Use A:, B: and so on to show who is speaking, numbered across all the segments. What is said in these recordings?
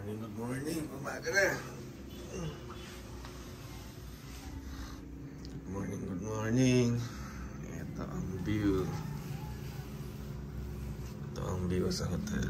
A: Good morning. Umaga na. Good morning. Ito ang view. Ito ang view sa hotel.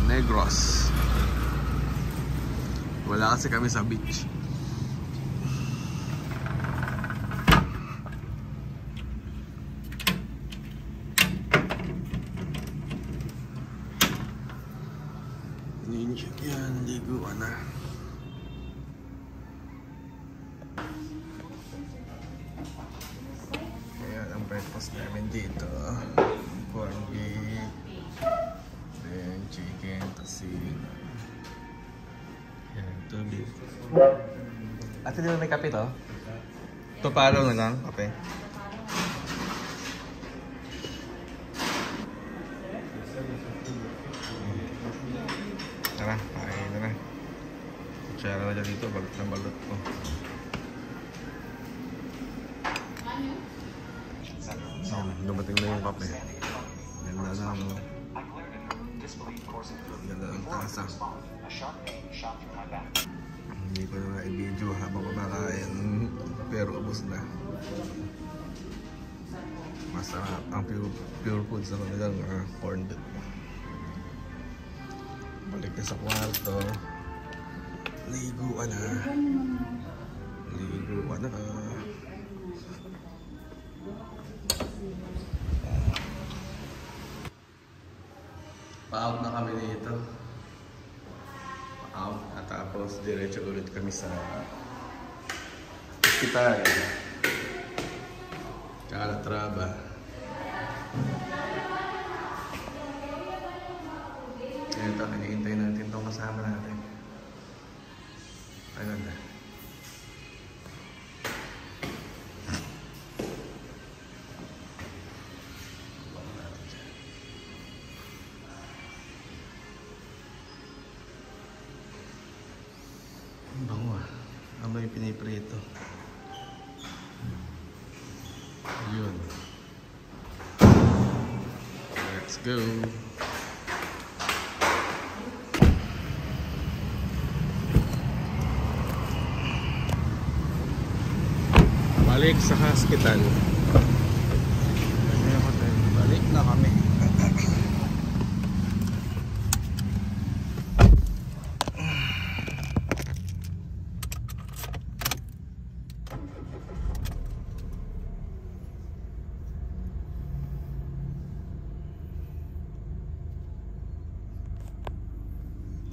A: Negros. Wala kasi kami sa beach. Ninja yan, liguan na. Ayan ang breakfast namin dito. Corned beef, then chicken, tasin. Ayan, ito beef. Ate, di ba may kape to? Ito palo na lang, kape. Tara, kain na na. Kutsara na dyan dito, balot na balot ko. Dumating na yung kape. Ganda lang. Ganda ng tasa. Hindi ko na i-video habang kumakain. Pero ubos na. Masarap ang pure foods na talagang corned beef. Balik na sa kwarto. Liguan na. Liguan na. Pa-out na kami dito. Pa-out at tapos diretso ulit kami sa hospital. Calatrava. Ito, hinihintay natin itong kasama natin. Ayun na. Bango ah. Ano yung piniprito? Yun. Let's go. Balik sa hospital. Balik na kami.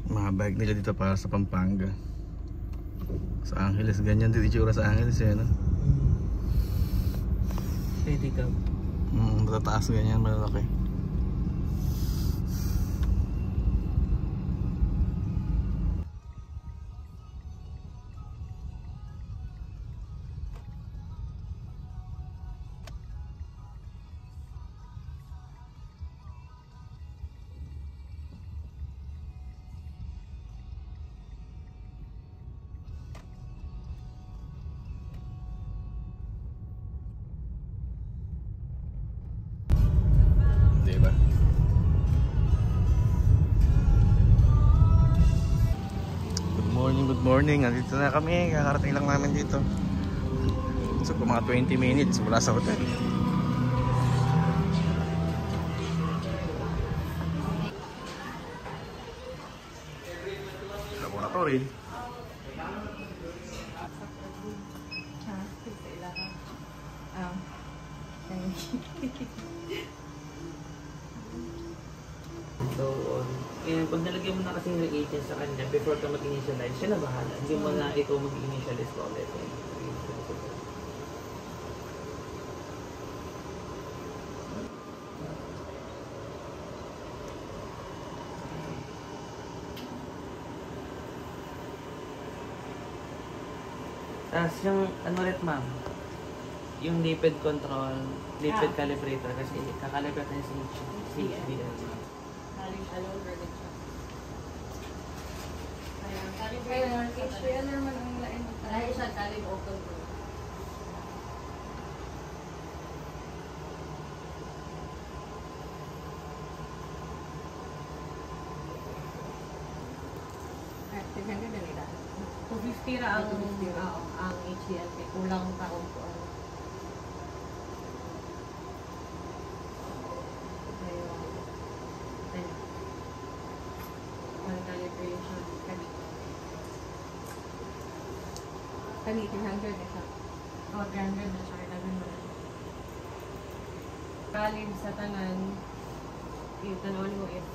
A: Mga bike nila dito para sa Pampanga. Sa Angeles, ganyan din itsura sa Angeles eh, no?
B: Dito.
A: Matataas ganyan, malalaki. Diba? Good morning. Nandito na kami. Kakarating lang namin dito. So, mga 20 minutes mula sa hotel. Laboratory.
B: So, pag nalagyan mo na kasi ng agent sa kanya before ka mag-initialize, siya na bahala. Hindi mo na ikaw mag-initialize ko ulit. Tapos yung ano ulit, ma'am? yung lipid control, lipid calibrator kasi kakalibrate niya si HDL.
C: Galing siya low verdict siya. Kaya HDL naman ang lain. Dahil siya galing open road. Tignan ka nila. 250 ra ang HDL. Kulang taon po. Calibration kani 300 na siya. O, 300 na siya. Kaya mo na. Kalib sa tanan, tanawin mo if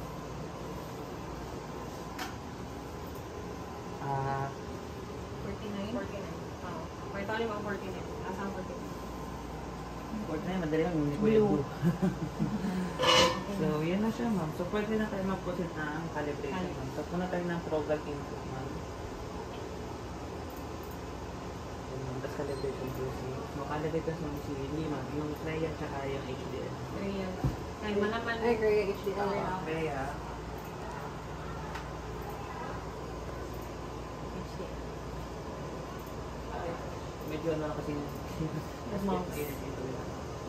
C: 49? 49. Oo. Kaya tanawin mo ang 49. Asang 49?
B: Pwede na yun, madali lang yung blue. So, yan na siya ma'am. So, pwede na tayo mag-proceed ng calibration ma'am. So, muna tayo ng program input ma'am. Tapos calibration juicy. So, calibration ma'am si ma'am. Yung Freya tsaka yung HDL.
C: Korea. Kaya manaman. Ay, Korea HDL.
B: Freya. Medyo ano kasi mas ma'am.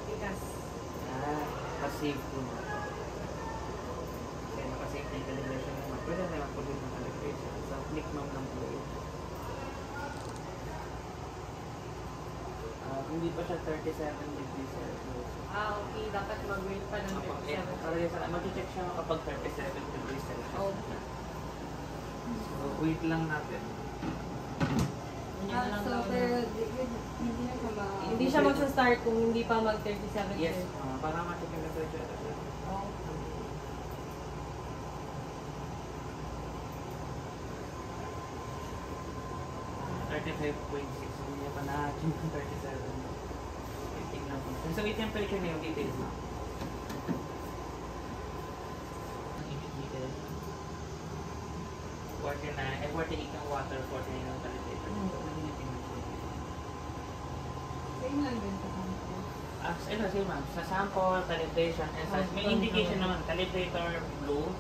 C: Tikas.
B: Pasave po na. Kaya nakasave na yung calibration naman. Pwede na mag-proceed ng calibration. So, click ma'am lang po yun. Hindi pa siya 37 degrees Celsius.
C: Okay. Dapat mag-wait pa ng 37.
B: Mag-check siya kapag 37 degrees Celsius.
C: Okay.
B: So, wait lang natin.
C: Hindi siya magsa-start kung hindi pa mag-37
B: Yes, para ma-check yung temperature.
C: Oh.
B: 35.6. So, hindi niya pa na-check yung 37. Tingnan ko. So, yung temperature na yung details na. HDL. 48 ang water, 49 ang calibration.
C: Same lang din sa
B: Ito same ma'am, sa sample, calibration, and such. May indication naman, calibrator blue.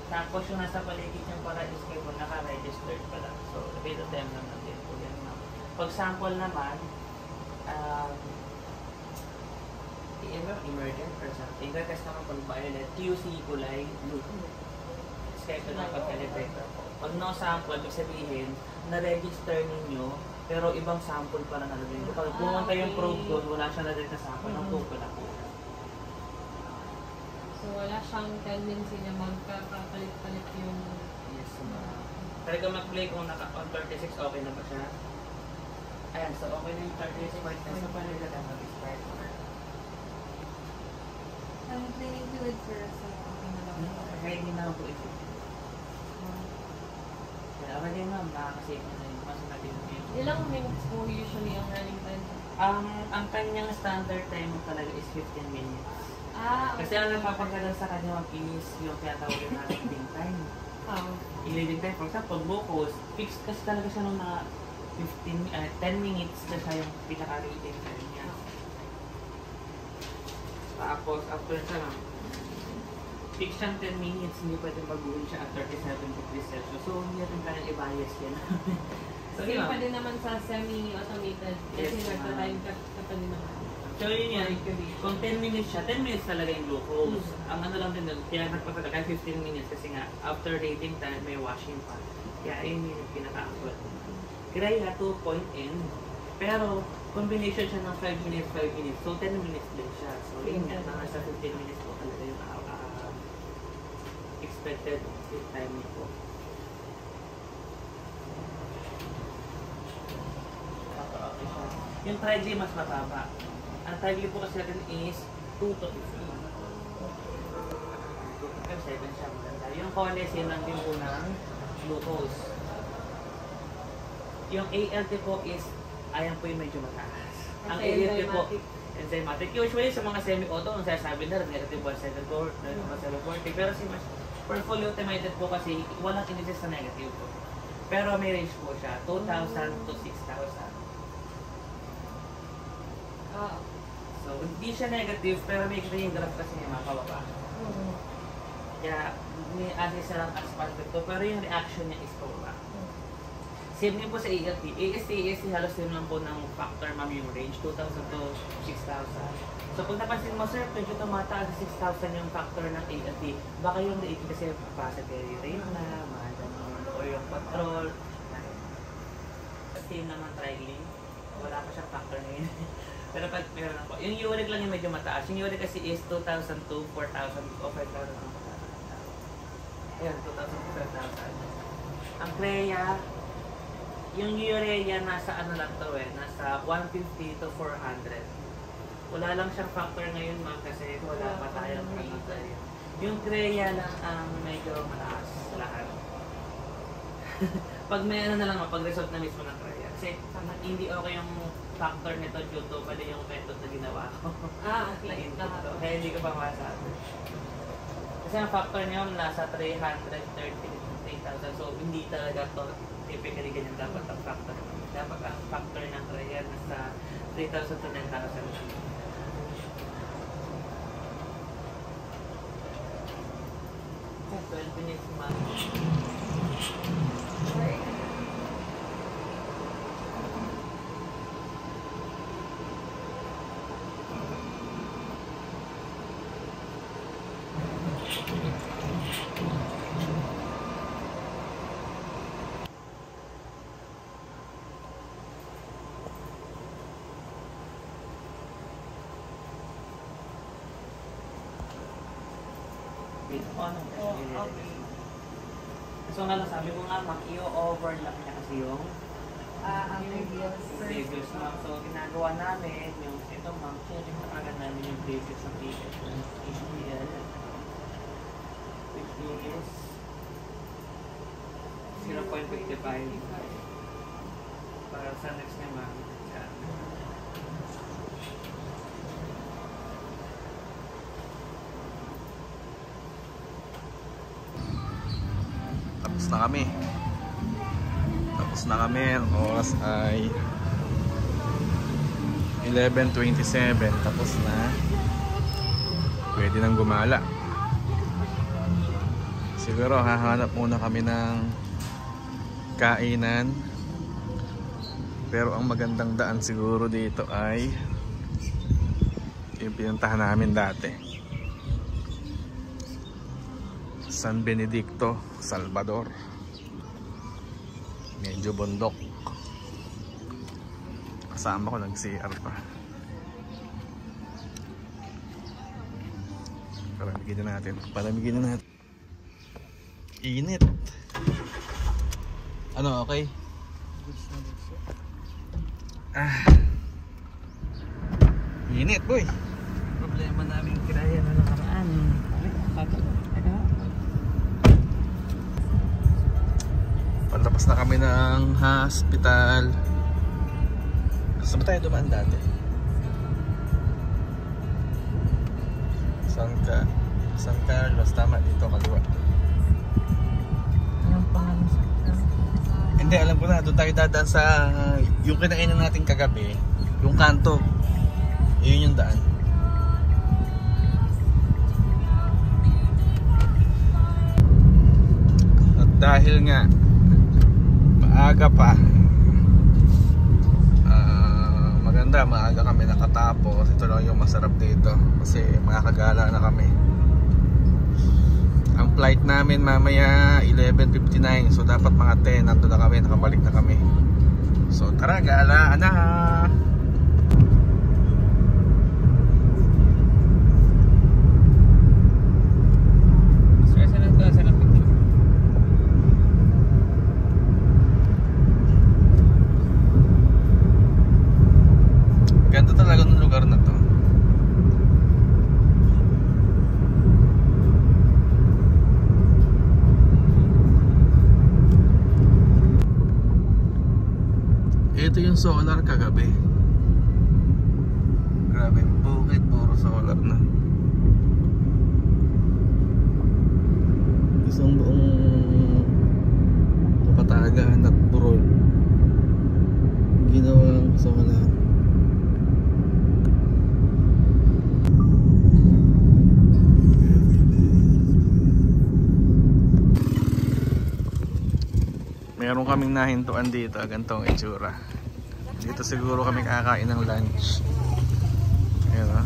B: Tapos yung nasa paligid yung para escape po, naka-registered pala. So, dito time lang natin po yan ma'am. Pag sample naman, emergent or something. Test naman pag violet, QC kulay blue. Schedule ng pag-calibrator po. Pag no sample, ibig sabihin, na-register ninyo, pero ibang sample pa na nalagay. Kapag pumunta yung probe doon, wala siya na-register na sample, ang probe pala po.
C: So, wala siyang tendency na magkakapalit-palit yung...
B: Yes, ma'am. Talaga mag-play kung on 36, okay na ba siya? Ayan, so okay na yung 36 point na. So, paano nila tayo mag-start?
C: Ang cleaning fluid sir, so okay na lang.
B: Ready na po ito. Kaya okay din ma'am, nakakasave na yun. Mas natin yun.
C: Ilang minutes po usually ang running time?
B: Ang kanyang standard time mo talaga is 15 minutes.
C: Okay.
B: Kasi ang napapagkagal sa kanya is yung tinatawag na leading time. Yung leading time, for example, bucos, fixed kasi talaga siya nung mga 10 minutes na siya yung pinaka-leading time niya. Tapos, after siya lang, fixed siyang 10 minutes, hindi pwede mag-uwi siya at 37 degrees Celsius. So, hindi natin kayang i-bias yan. So,
C: Same pa din naman sa semi-automated kasi
B: Yes,
C: nagta-time ka pa din naman.
B: So yun yan, kung 10 minutes siya, 10 minutes talaga yung glucose. Ang ano lang din doon, kaya nagpapala kahit 15 minutes kasi nga, after dating time, may washing pa. Kaya yun yung pinaka-actual. Kaya 2.n, pero combination siya ng 5 minutes, 5 minutes. So 10 minutes din siya. So yun nga, nasa 15 minutes po talaga yung expected time niyo po. Yung tri-G mas mataba. Ang tri-G po kasi natin is 2 to 15. 7 siya maganda. Yung Coles, yun lang din po ng glucose. Yung ALT po is, ayan po yung medyo mataas. Ang ALT po, enzymatic. Usually sa mga semi-auto, ang sasabi na negative 174, negative 140. Pero si for fully automated po kasi, walang indices na negative po. Pero may range po siya, 2,000 to 6,000.
C: Oo.
B: So, hindi siya negative, pero may kita yung graph kasi niya mapababa. Kaya, may assess lang as positive, pero yung reaction niya is pababa. Same din po sa AST. AST halos din lang po ng factor ma'am yung range, 2,000 to 6,000. So kung napansin mo sir, medyo tumataas sa 6,000 yung factor ng AST, baka yung rate kasi capacity rate na, o yung control. Same naman trialing, wala pa siyang factor ngayon. Pero pag meron po, yung uric lang yung medyo mataas. Yung uric kasi is 2,000 to 4,000 o 5,000. Ayan, 2,000 to 5,000. Ang CREA, yung urea nasa ano lang to nasa 150 to 400. Wala lang siyang factor ngayon ma'am kasi wala pa tayong ano tayo. Yung CREA lang ang medyo mataas sa lahat. Pag may ano na lang pag result na mismo ng CREA. Kasi hindi okay yung factor nito due to pala yung method na ginawa ko.
C: Okay.
B: Kaya hindi ko pa masabi. Kasi ang factor niyo nasa 330,000. So hindi talaga to typically ganyan dapat ang factor. Dapat ang factor ng CREA nasa 3,000 to 10,000. 12 minutes ma'am.
C: Okay.
B: So nga lang sabi ko nga ma'am, i-overlap niya kasi yung
C: Ang previous.
B: previous ma'am. So ginagawa namin yung ito ma'am, check na agad namin yung previous ng HDL which is 0.55 para sa next niya ma'am.
A: Tapos na kami. Ang oras ay 11:27. Tapos na. Pwede nang gumala. Siguro hahanap muna kami ng kainan. Pero ang magandang daan siguro dito ay yung pinuntahan namin dati, San Benedicto, Salvador. Medyo bundok. Kasama ko nag-CR pa. Palamigin na natin. Palamigin na natin. Init. Ano, okay? Init, boy.
B: Problema namin kiraya na nakaraan.
A: Palabas na kami ng hospital. Saan ba tayo dumaan dati? San Carlos, tama dito, kaliwa.
C: Yung pangalan sa
A: Hindi, alam ko na, doon tayo dadaan sa yung kinainan natin kagabi, yung kanto. Yun yung daan. At dahil nga maaga pa, maganda, maaga kami nakatapos. Ito lang yung masarap dito kasi makakagala na kami. Ang flight namin mamaya 11:59, so dapat mga 10 nandun na kami, nakabalik na kami. So tara, galaan na. Ganda talaga ng lugar na to. Ito yung solar kagabi. Grabe, bukid, puro solar na. Isang buong Kapatagan at Burol ginawang solar. kaming nahintuan dito, ganitong itsura. Dito siguro kami kakain ng lunch. Ayan o.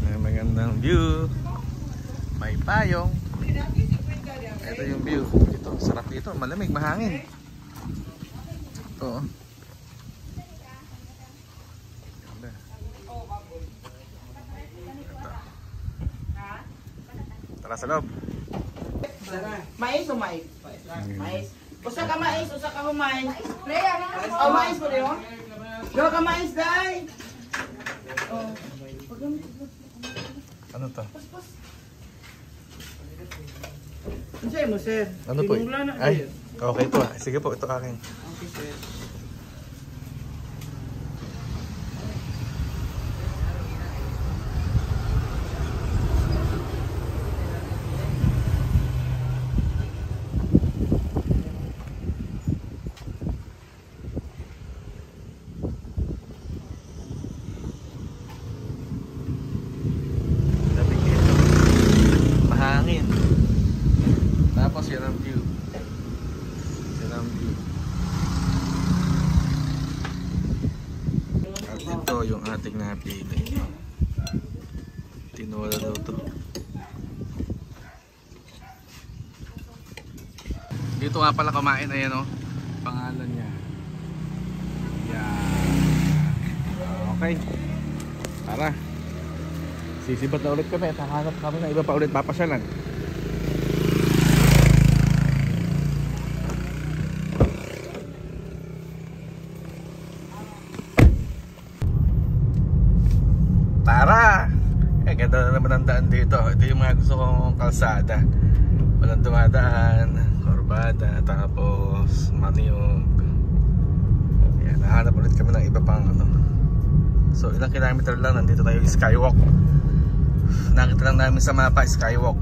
A: May magandang view. May payong. Ito yung view. Ito, sarap dito. Malamig, mahangin. Ito. Ganda. Ito. Tara sa loob.
D: Mais o mais? Mais. Usa ka mais, usa ka humay. Oh, mais po rin, oh. Yo ka mais, day. Oh.
A: Ano to?
D: Ano sa'yo mo, sir?
A: Ano po?
D: Tinula na,
A: Ay,
D: sir.
A: okay po. Sige po, ito akin.
D: Okay, sir.
A: Lamig dito. Mahangin. Tapos yan ang view. Yan ang view. At ito yung ating napili. Tinola daw to. Dito nga pala kumain, ayan o. Pangalan niya. Yan. Okay. Tara. Sisibat na ulit kami at hahanap kami ng iba pa ulit papasyalan. Tara! Ganda na naman ang daan dito. Ito yung mga gusto kong kalsada. Walang dumadaan, korbada, tapos maniyog. Yan, hahanap ulit kami ng iba pang ano. So ilang kilometer lang, nandito tayo skywalk. Nakita lang namin sa mapa skywalk.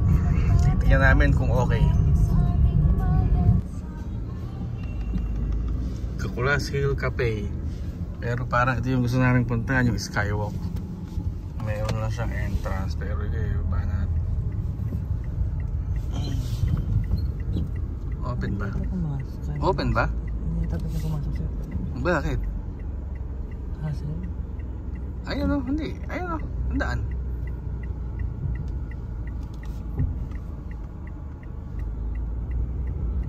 A: Titingnan namin kung okay. Caculas Hill Cafe. Pero parang ito yung gusto namin puntahan, yung skywalk. Mayroon lang siyang entrance pero kayo ba natin? Open ba? Open ba?
D: Hindi tapos na pumasok, sir.
A: Bakit?
D: Hassle?
A: Ayun o, hindi. Ayun o, ang daan.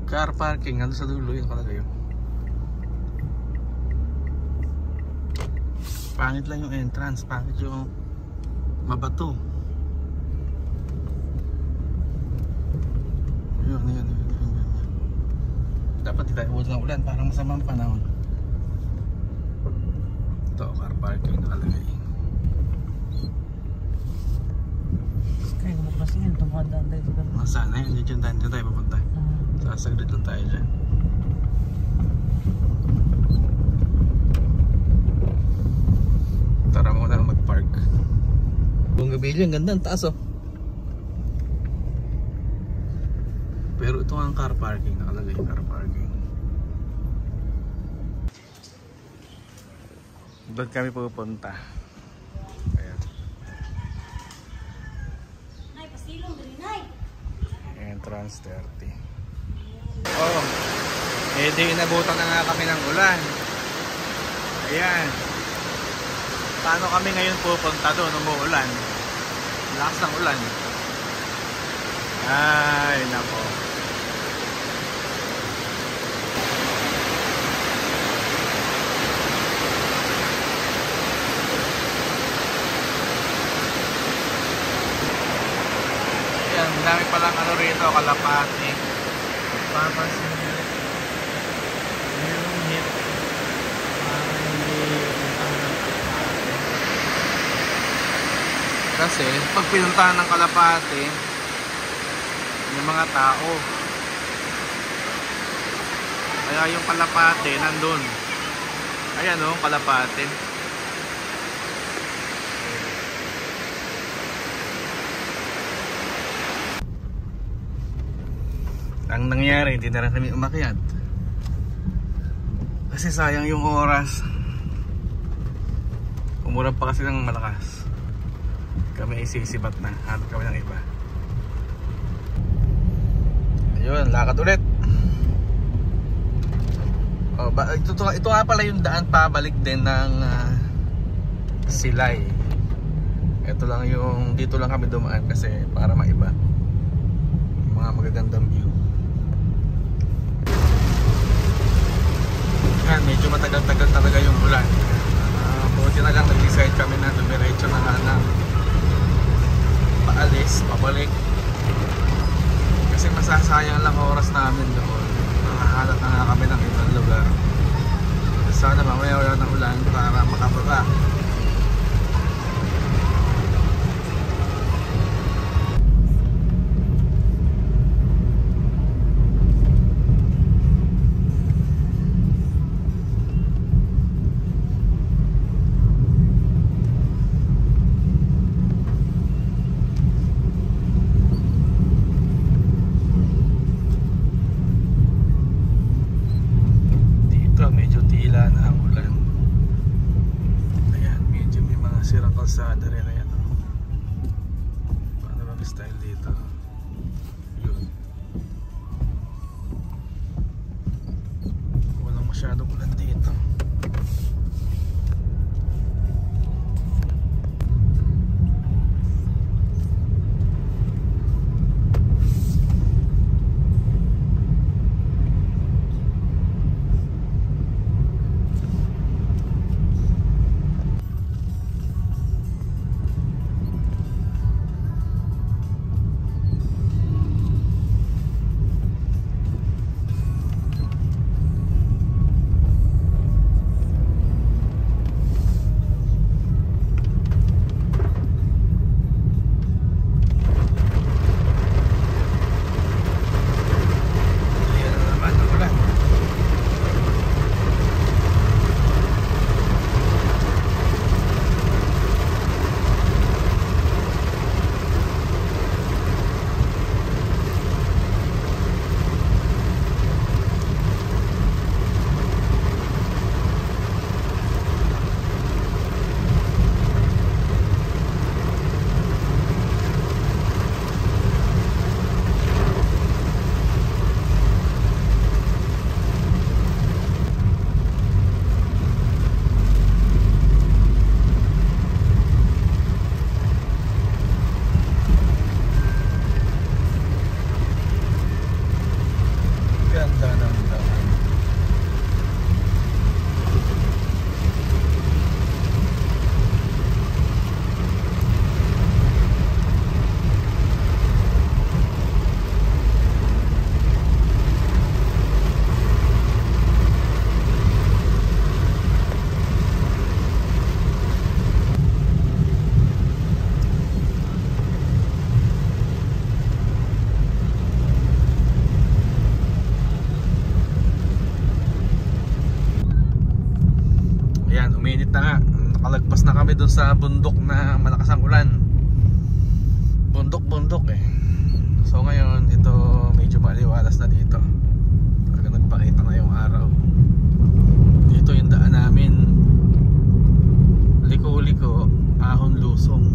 A: Car parking, nandun sa dulo yung kalagay. Pangit lang yung entrance, pangit yung mabato. Yun. Dapat di tayo ulit ng ulan, parang masamang panahon. Ito, car parking nakalagay.
D: Kaya mo kasi yun, tumadaan tayo sa ganun.
A: Masana yun, dyan tayo papunta. Sasaglit lang tayo dyan. Tara mo na mag-park. Buong gabi dyan, ganda ang taas oh. Pero ito ang car parking, nakalagay car parking. Doon kami pupunta. Ayan.
E: Nay, pasilong dali, Nay.
A: Entrance 30. Oh, di inabutan na nga kami ng ulan. Ayan. Paano kami ngayon pupunta doon? Umuulan. Lakas ng ulan. Ay, nako. Ayan, dami palang ano rito, kalapati. Papansin nyo. Merong hit. Parang hindi puntang ng kalapati. Kasi, pag pinuntahan ng kalapati, yung mga tao. Kaya yung kalapati nandun. Ayan o, kalapati. Ang nangyari, hindi na rin kami umakyat. Kasi sayang yung oras. Umurap pa kasi ng malakas. Kami ay sisibat na. Hanap kami ng iba. Ayun, lakad ulit. Oh, ito nga pala yung daan pabalik din ng Silay. Ito lang yung, dito lang kami dumaan kasi para maiba. Mga magagandang view. Yan, medyo matagal-tagal talaga yung ulan. Buti na lang nag-decide kami na dumiretso na nga na paalis, pabalik. Kasi masasayang lang oras namin doon. Nakahanap na nga kami ng ibang lugar. Sana mamaya wala ng ulan para makababa. Medyo tila na ang ulan. Ayan, medyo may mga sirang kalsada rin. Ayan, paano mag-style dito? Yun, walang masyadong ulan dito. Ganda ng daan. Uminit na nga, nakalagpas na kami dun sa bundok na malakas ang ulan. Bundok eh. So ngayon ito medyo maliwalas na dito. Talaga nagpakita na yung araw. Dito yung daan namin, liko-liko, ahon lusong.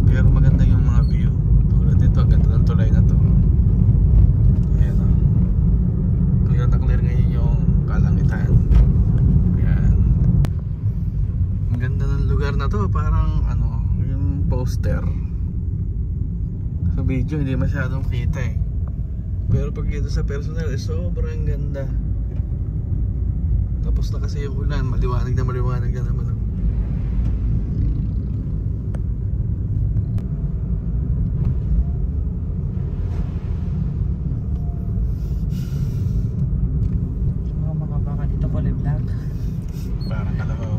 A: Pero maganda yung mga view. Tulad nito, ganda ng tulay na to. Ayan o, clear na clear ngayon yung kalangitan. Ganda ng lugar na to, parang ano, yung poster sa video hindi masyadong kita eh. Pero pag dito sa personal sobrang ganda. Tapos na kasi yung ulan, maliwanag na naman.
B: Makabaka dito ko live vlog.
A: Parang kalabaw.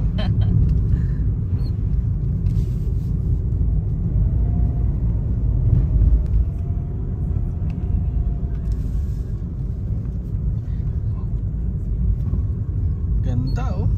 A: Ganda oh.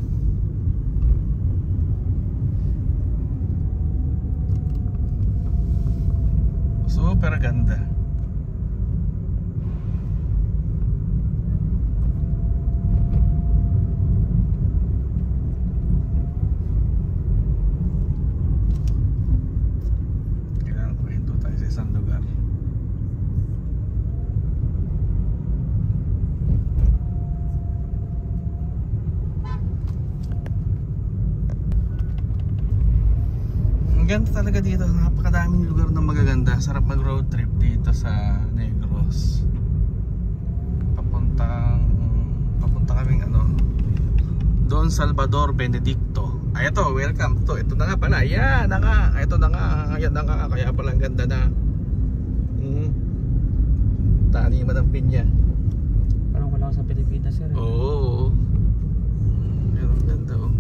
A: Ang ganda talaga dito. Napakadaming lugar na magaganda. Sarap mag road trip dito sa Negros. Papunta kaming Don Salvador Benedicto. Ay, ito, welcome to. Ito na nga pala. Ayan na nga. Ito na nga. Ayan na nga. Kaya pala ang ganda na. Taniman ng pinya.
B: Parang wala ko sa Pilipinas, sir.
A: Oo. Pero ang ganda, oh.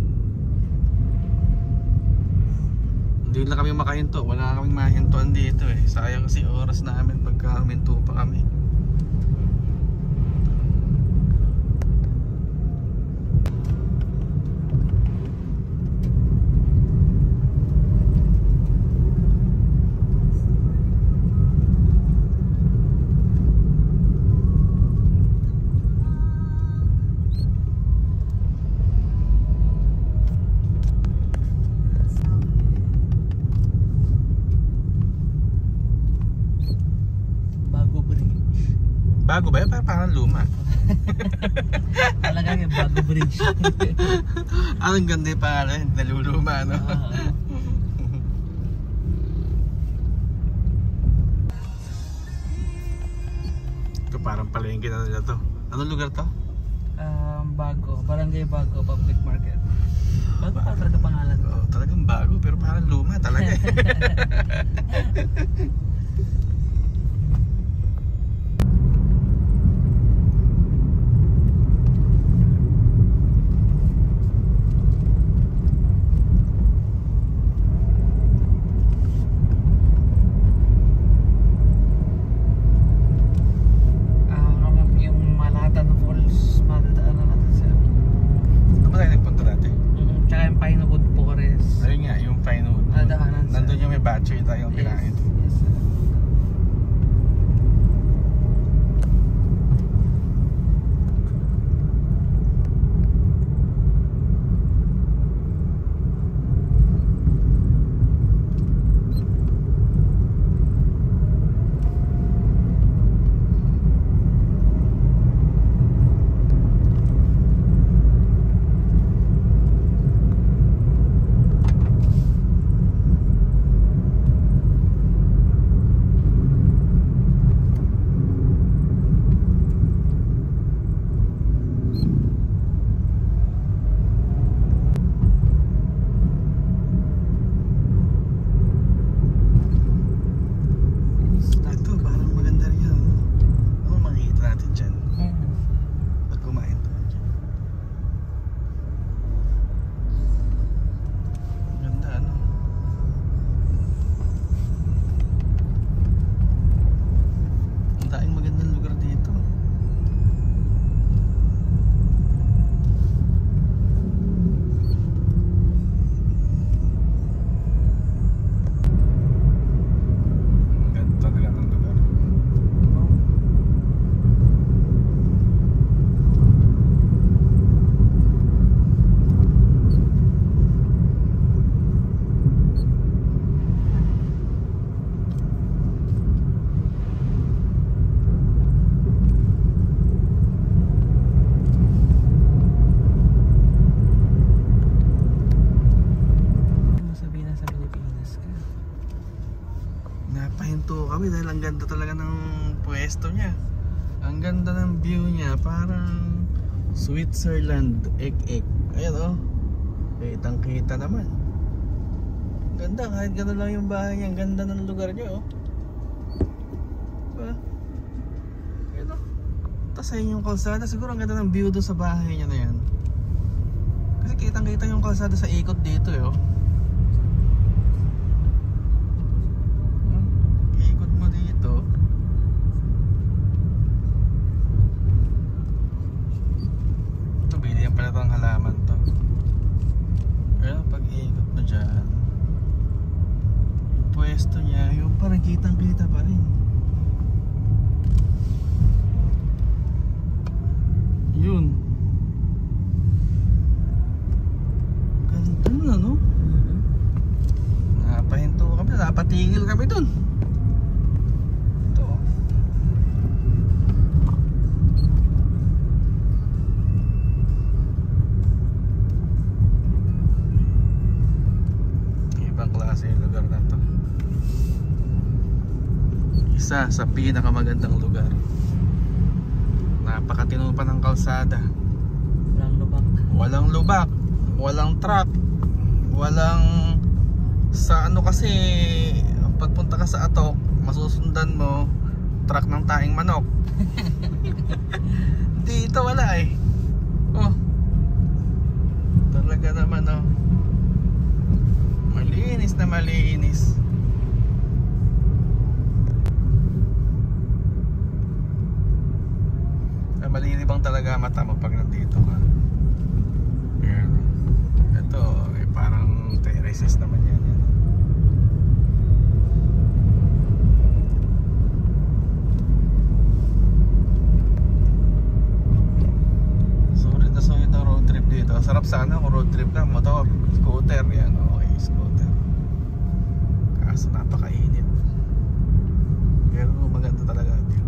A: Hindi na kami makahinto. Wala kaming mahintuan dito eh. Sayang kasi oras namin pagka huminto pa kami. Bago ba yun? Parang luma.
B: Talaga yung Bago Bridge.
A: Ang ganda yung pangalan. Naluluma, no? Ito parang palengke na nila to. Anong lugar to?
B: Bago. Barangay Bago Public Market. Bago pa talaga pangalan.
A: Oh, talagang bago pero parang luma talaga. Battery tayong kinain.
B: Yes, sir.
A: Napahinto kami dahil ang ganda talaga ng pwesto niya. Ang ganda ng view niya, parang Switzerland, ek-ek. Ayan oh, kitang kita naman. Ang ganda, kahit gano'n lang yung bahay niya. Ang ganda ng lugar niya oh. Diba? Ayan oh. Tapos ayun yung kalsada, siguro ang ganda ng view doon sa bahay niya na yan. Kasi kitang kita yung kalsada sa ikot dito eh oh. Palatang halaman to. Pero pag ikot mo dyan, yung pwesto niya, yung parang kitang kita pa rin. Yun. Ganda na no? Napahinto kami, napatigil kami dun. Klase yung lugar Isa sa pinakamagandang lugar. Napakatino pa ng kalsada.
B: Walang lubak.
A: Walang lubak, walang truck, walang sa ano kasi pagpunta ka sa Atok, masusundan mo truck ng taing manok. Dito wala eh. Oh. Talaga naman oh. Malinis na malinis. Malilibang talaga mata mo pag nandito ka. Ayan. Ito eh, parang terraces naman yan. Sulit na road trip dito. Sarap sana kung road trip lang, motor, scooter yan. Okay, scooter. Kaso napakainit. Pero maganda talaga dito.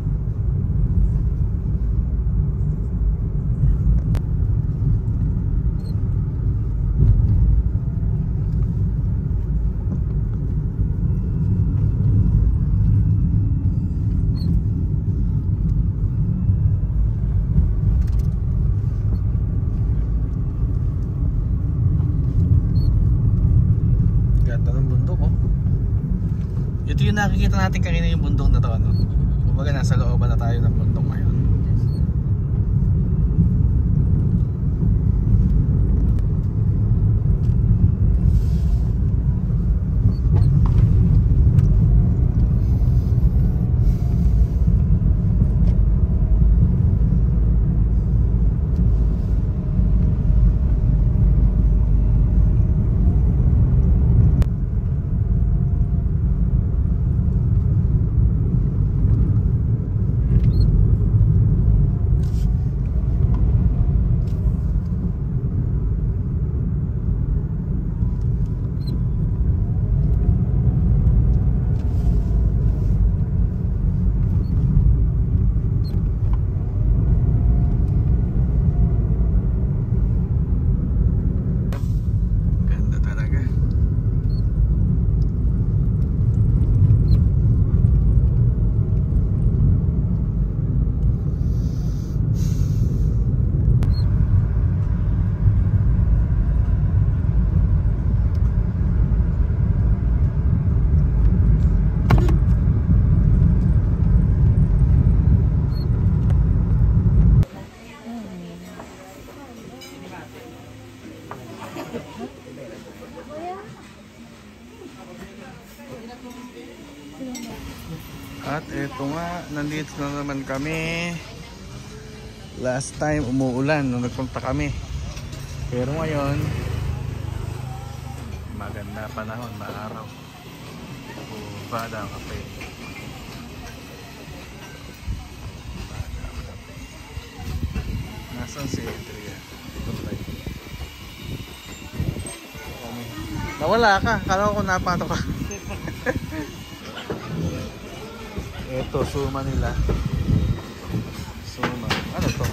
A: Ito yung nakikita natin kanina yung bundok na to, ano? Kumbaga nasa looban na tayo ng bundok ngayon. At eto nga, nandito na naman kami. Last time umuulan nung nagpunta kami. Pero ngayon maganda panahon, maaraw. Bada ang kape. Nasaan si Adria? Nawala ka, kala ko napato ka. Ito, suma nila. Suma. Ano to?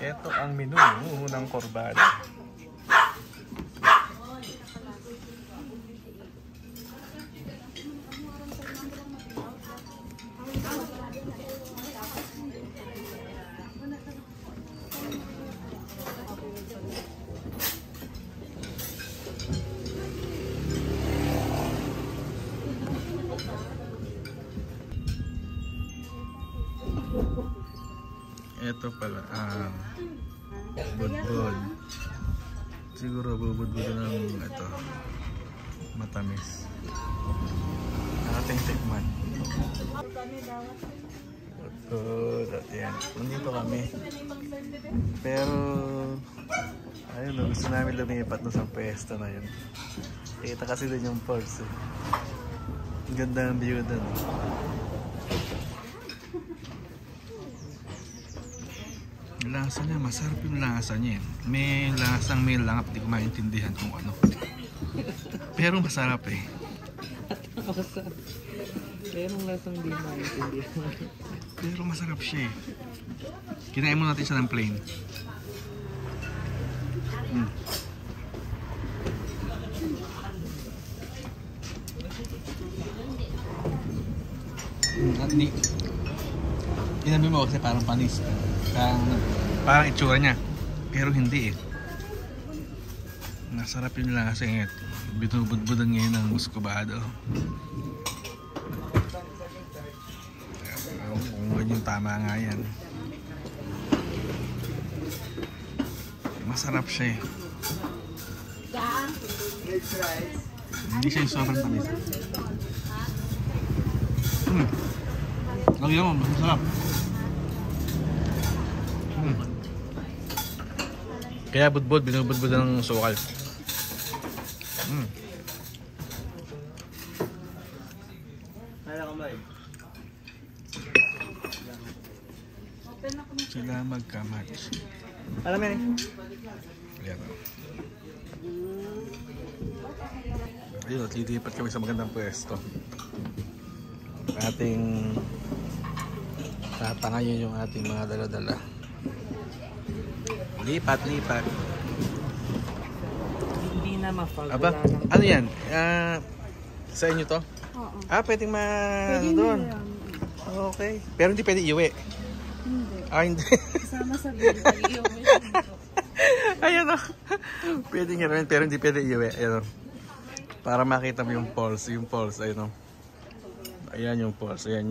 A: Ito ang menu ng Corbada. Ito pala ang budbud. Siguro bubudbud ng ito matamis. Ating tikman. Budbud. At yan. Nandito kami. Pero ayun, gusto namin lumipat na sa pwesto na yun. Kita kasi doon yung falls eh. Ang ganda ng view doon. Lasa niya, masarap yung lasa niya. May lasang may langap, di ko maintindihan kung ano. Pero masarap eh.
B: Pero lasang di maintindihan.
A: Pero masarap siya eh. Kinain mo natin siya ng plain. Hindi. Inamin mo kasi parang panis. Parang itsura niya. Pero hindi eh. Masarap yun lang kasi binubudbudan ngayon ng muscovado. Kung yung tama nga yan. Masarap siya eh. Hindi siya yung sobrang tamis. Lagyan mo, masarap. Kaya budbud, binubudbud ng sukal. Sila magka-match. Alam mo yun? Ayan o. Ayun, at lilipat kami sa magandang pwesto. Ating tatangayin yung ating mga dala-dala. Lipat.
B: Hindi na mafag.
A: Aba, ano yan? Sa inyo to?
C: Oo.
A: Pwedeng
C: Pwede
A: doon.
C: na yan.
A: Okay. Pero hindi pwede iuwi.
C: Hindi.
A: Hindi.
C: Kasama sa video.
A: Ayan o. Pwede nga rin, pero hindi pwede iuwi. Ayan o. Para makita mo yung pulse. Yung pulse, ayun o. Ayan yung pulse. Ayan.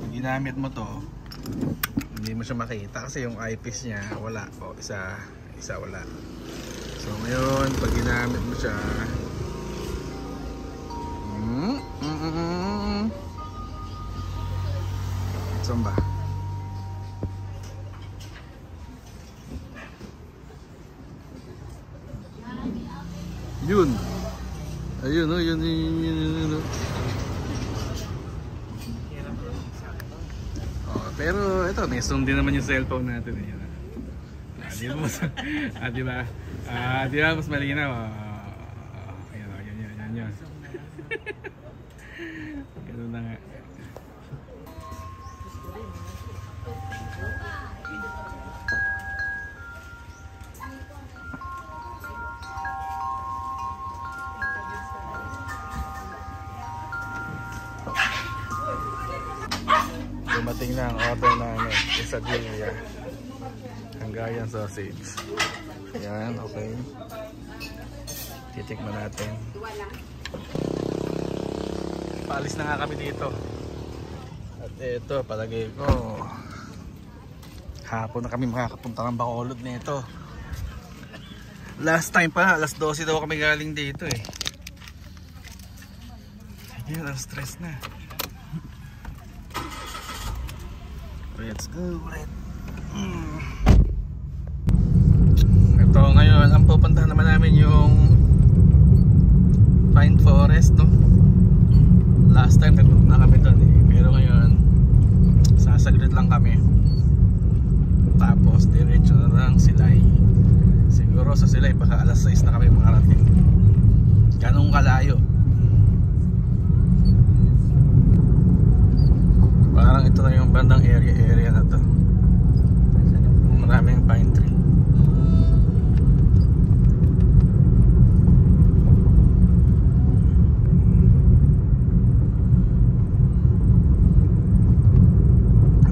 A: Ginamit mo to. Hindi mo siya makita kasi yung eyepiece niya wala. O, isa wala. So ngayon, pag ginamit mo siya, saan ba? Yun. Ayun o, yun. Pero ito, may zoom din naman yung cellphone natin. Di ba? Di ba mas malinaw? Yan. Ganun na nga. Dumating na ang order namin, quesadilla, Hungarian sausage. Yan, okay. Titikman natin. Paalis na nga kami dito. At ito, palagay ko, hapon na kami makakapunta ng Bacolod nito. Last time pa, alas 12 daw kami galing dito eh. Ayun, ang stress na. Let's go ulit. Ito ngayon, ang pupuntahan naman namin yung Pine Forest, no? Last time nagpunta na kami doon eh. Pero ngayon, sasaglit lang kami. Tapos diretso na lang Silay. Siguro sa Silay baka alas 6 na kami makarating. Ganong kalayo. Parang ito na yung bandang area na to. Maraming pine tree.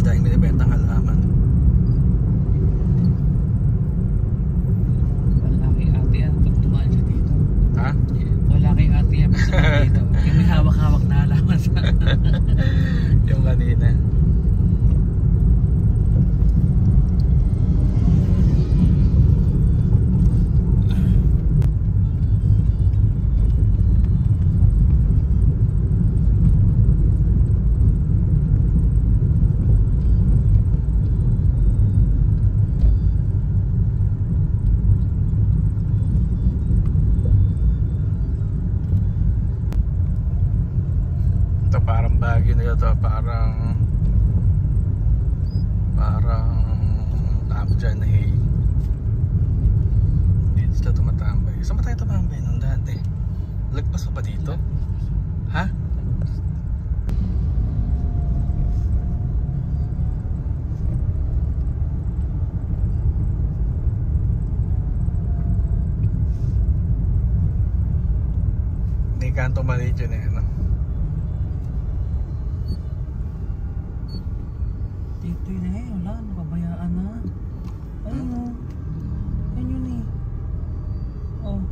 A: Dahil binibentang halaman.
B: Wala kay ate yan pag tumaan siya dito.
A: Ha?
B: Wala kay ate yan pag tumaan dito. Yung may hawak-hawak na halaman sa
A: Yung kanina. Ito parang Baguio na ito, parang tabo dyan na hey. Dito sila tumatambay. Saan ba tayo tumambay nung dati? Lagpas pa ba dito? Ha? Kanto Maliit yun eh, no?
B: Dito yun eh, wala, nakabayaan na. Ayun o. Ayun yun eh. Oh.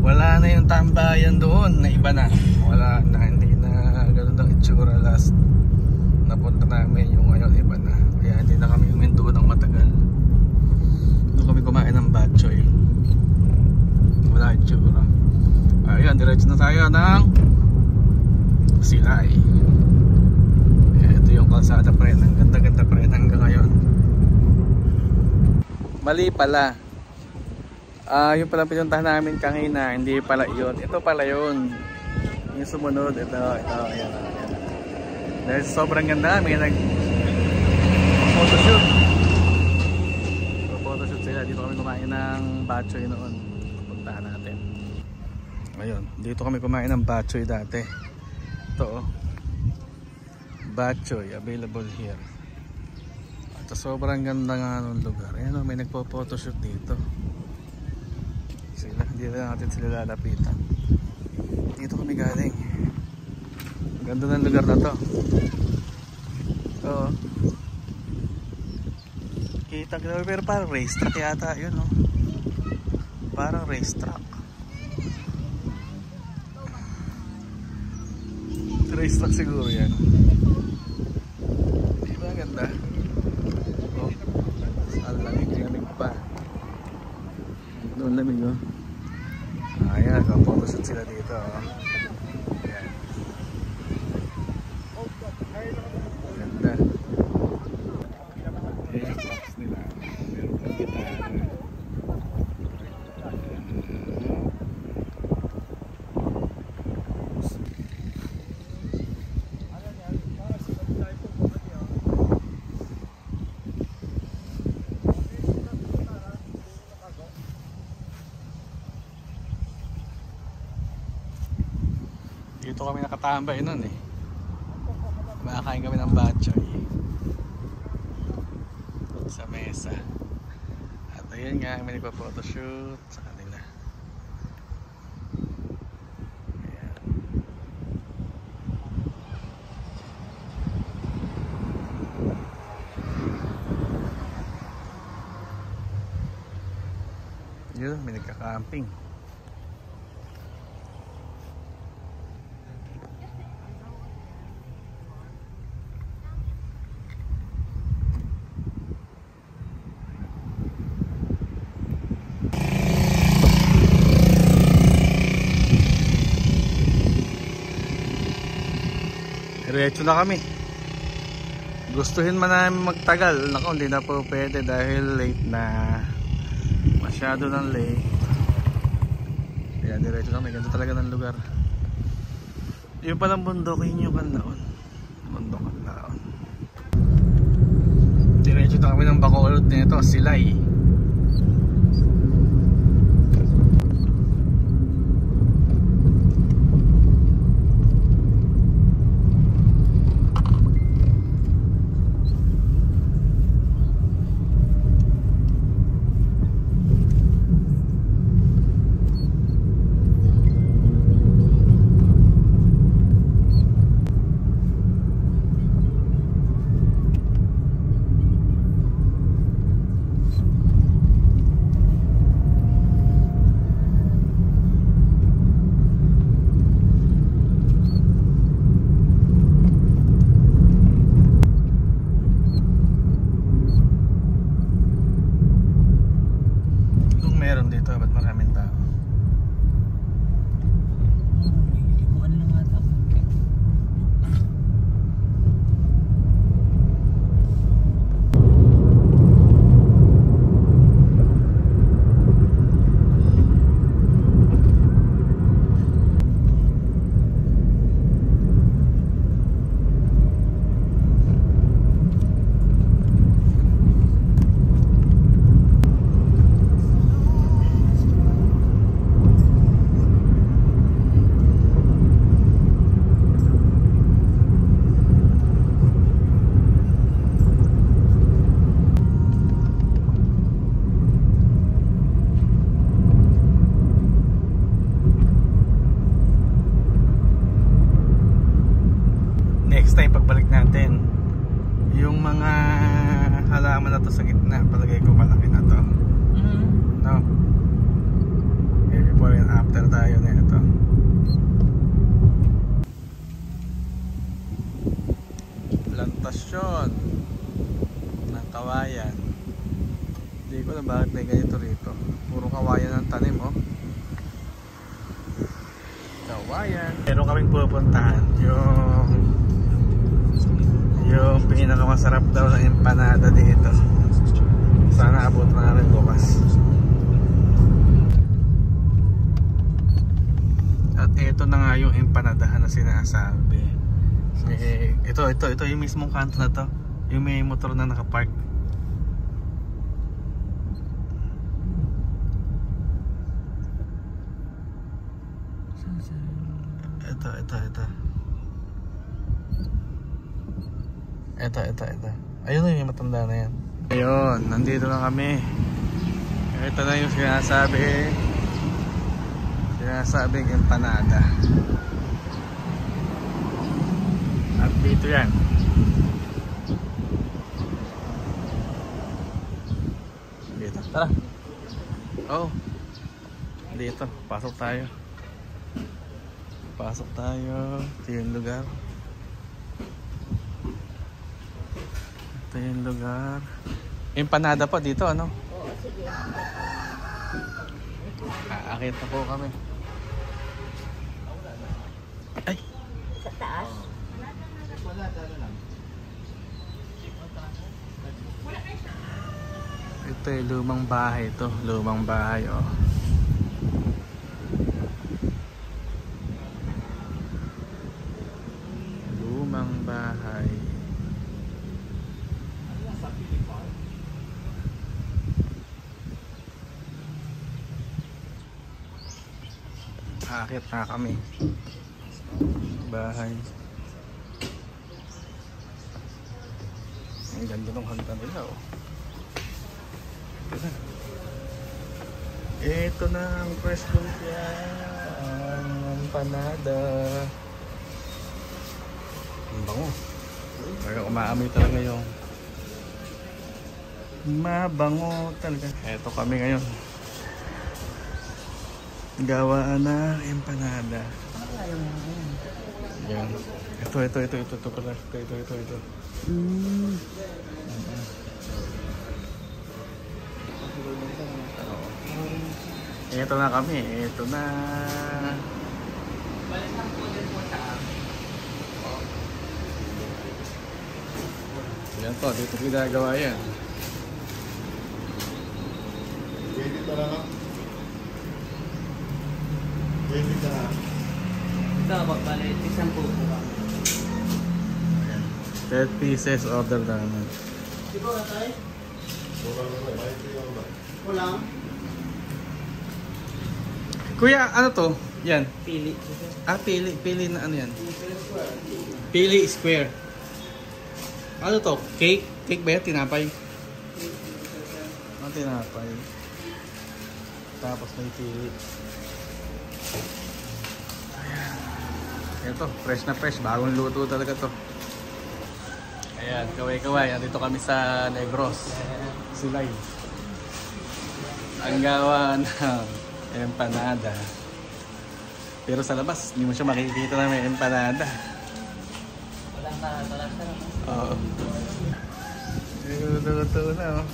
A: Wala na yung tambayan doon, na iba na. Wala na, hindi na ganun ang itsura last napunta namin. Yung ngayon iba na, kaya hindi na kami huminto ng matagal. Doon kami kumain ng batchoy. Wala itsura. Ayan, diretso na tayo ng Silay. Ito yung kalsada pa rin, ang ganda-ganda pa rin hanggang ngayon. Mali pala. Yung palang pinuntahan namin kanina, hindi pala yun. Ito pala yun. Yung sumunod, ito, ayan. Dahil sobrang ganda, may nag-photoshoot. Photoshoot sila. Dito kami kumain ng batchoy noon. Puntahan natin. Ayun, dito kami kumain ng batchoy dati. Ito oh. Batchoy, available here. At sobrang ganda nga ng lugar. Ayan oh, may nagpo-photoshoot dito. Hindi na natin sila lalapitan. Dito kami galing. Ganda ng lugar na to. Oo. Kita kita, pero parang racetrack yata yun, no? Parang racetrack. Racetrack siguro yan. Diba ganda? Oh, ang lamig pa. Doon lamig, oh. Ayan, photoshoot sila dito. Ayan. Ganda. Ayan yung props nila. Meron kang gitara. Dito kami nakatambay nun eh. Kumakain kami ng batchoy sa mesa. At ayun nga, may nagpa-photoshoot sa kanila. Ayan. Yun, may nagka-camping. Diretso na kami. Gustuhin man namin magtagal. Naku, hindi na po pwede dahil late na. Masyado ng late. Kaya diretso na kami. Ganda talaga ng lugar. Yung palang bundok, yun yung Canlaon. Bundok Canlaon. Diretso na kami ng Bacolod nito, Silay. next time pagbalik natin, yung mga halaman na to sa gitna, palagay ko malaki na to. No? Okay, before and after tayo na ito. Plantasyon ng kawayan. Hindi ko na bakit may ganito rito. Puro kawayan ang tanim, oh. Kawayan. Meron kaming pupuntahan yung pinakamasarap daw na empanada dito. Sana abot na namin bukas. At ito na nga yung empanadahan na sinasabi. Ito yung mismong kanto na to. Yung may motor na nakapark. Ito. Ayun na yung matanda na yan. Ayun, nandito na kami. Ito na yung sinasabing empanada. At dito yan. Dito, tara. Oh, dito, pasok tayo. Ito yung lugar. Empanada pa dito, ano?
C: Oo, sige.
A: Aakit na po kami. Ay!
C: Sa taas.
A: Ito yung lumang bahay to. Lumang bahay, oh. Lumang bahay. Aakit na kami. Bahay. Ang ganda ng hagdan nila, oh. Ito na ang fresh lumpia. Ang empanada. Ang bango. Pero umaamoy talaga yung mabango talaga. Ito kami ngayon. Gawaan na empanada. Yan. Ito pala. Ito. Ito na kami. Ito na. Yan po. Dito ginagawa yan.
B: Ito, pagbalit, isang puso ka.
A: 30 pieces order naman.
D: Siguro na tayo? Kulang?
A: Kuya, ano to? Yan.
B: Pili.
A: Pili na ano yan? Pili square. Ano to? Cake? Cake ba yan? Tinapay? Ano tinapay? Tapos may pili. Ayan. Ito, fresh na fresh. Bagong luto talaga to. Ayan, kaway-kaway. Andito kami sa Negros. Silay. Ang gawa ng empanada. Pero sa labas, hindi mo siya makikita na may empanada.
B: Walang kalasa naman.
A: Oo. Luto na, oh.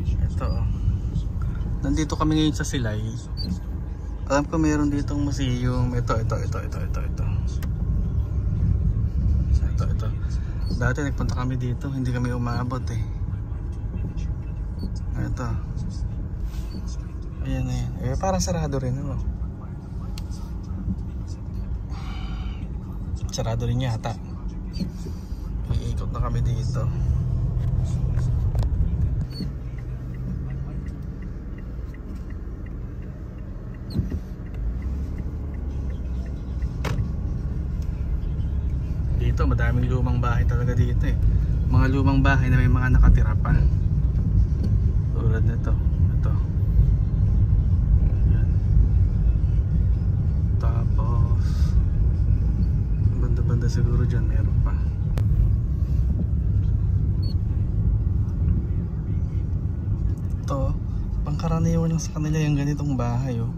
A: Ito, oh. Nandito kami ngayon sa Silay. Alam ko meron ditong museum. Ito. Dati nagpunta kami dito, hindi kami umaabot eh. Ito. Ayan. Parang sarado rin, ano? Sarado rin yata. Iikot na kami dito. Dito madaming lumang bahay talaga dito eh. Mga lumang bahay na may mga nakatira pa. Tulad nito. Ito. Yan. Ito. siguro dyan meron pa. Ito, pangkaraniwan lang sa kanila yung ganitong bahay oh.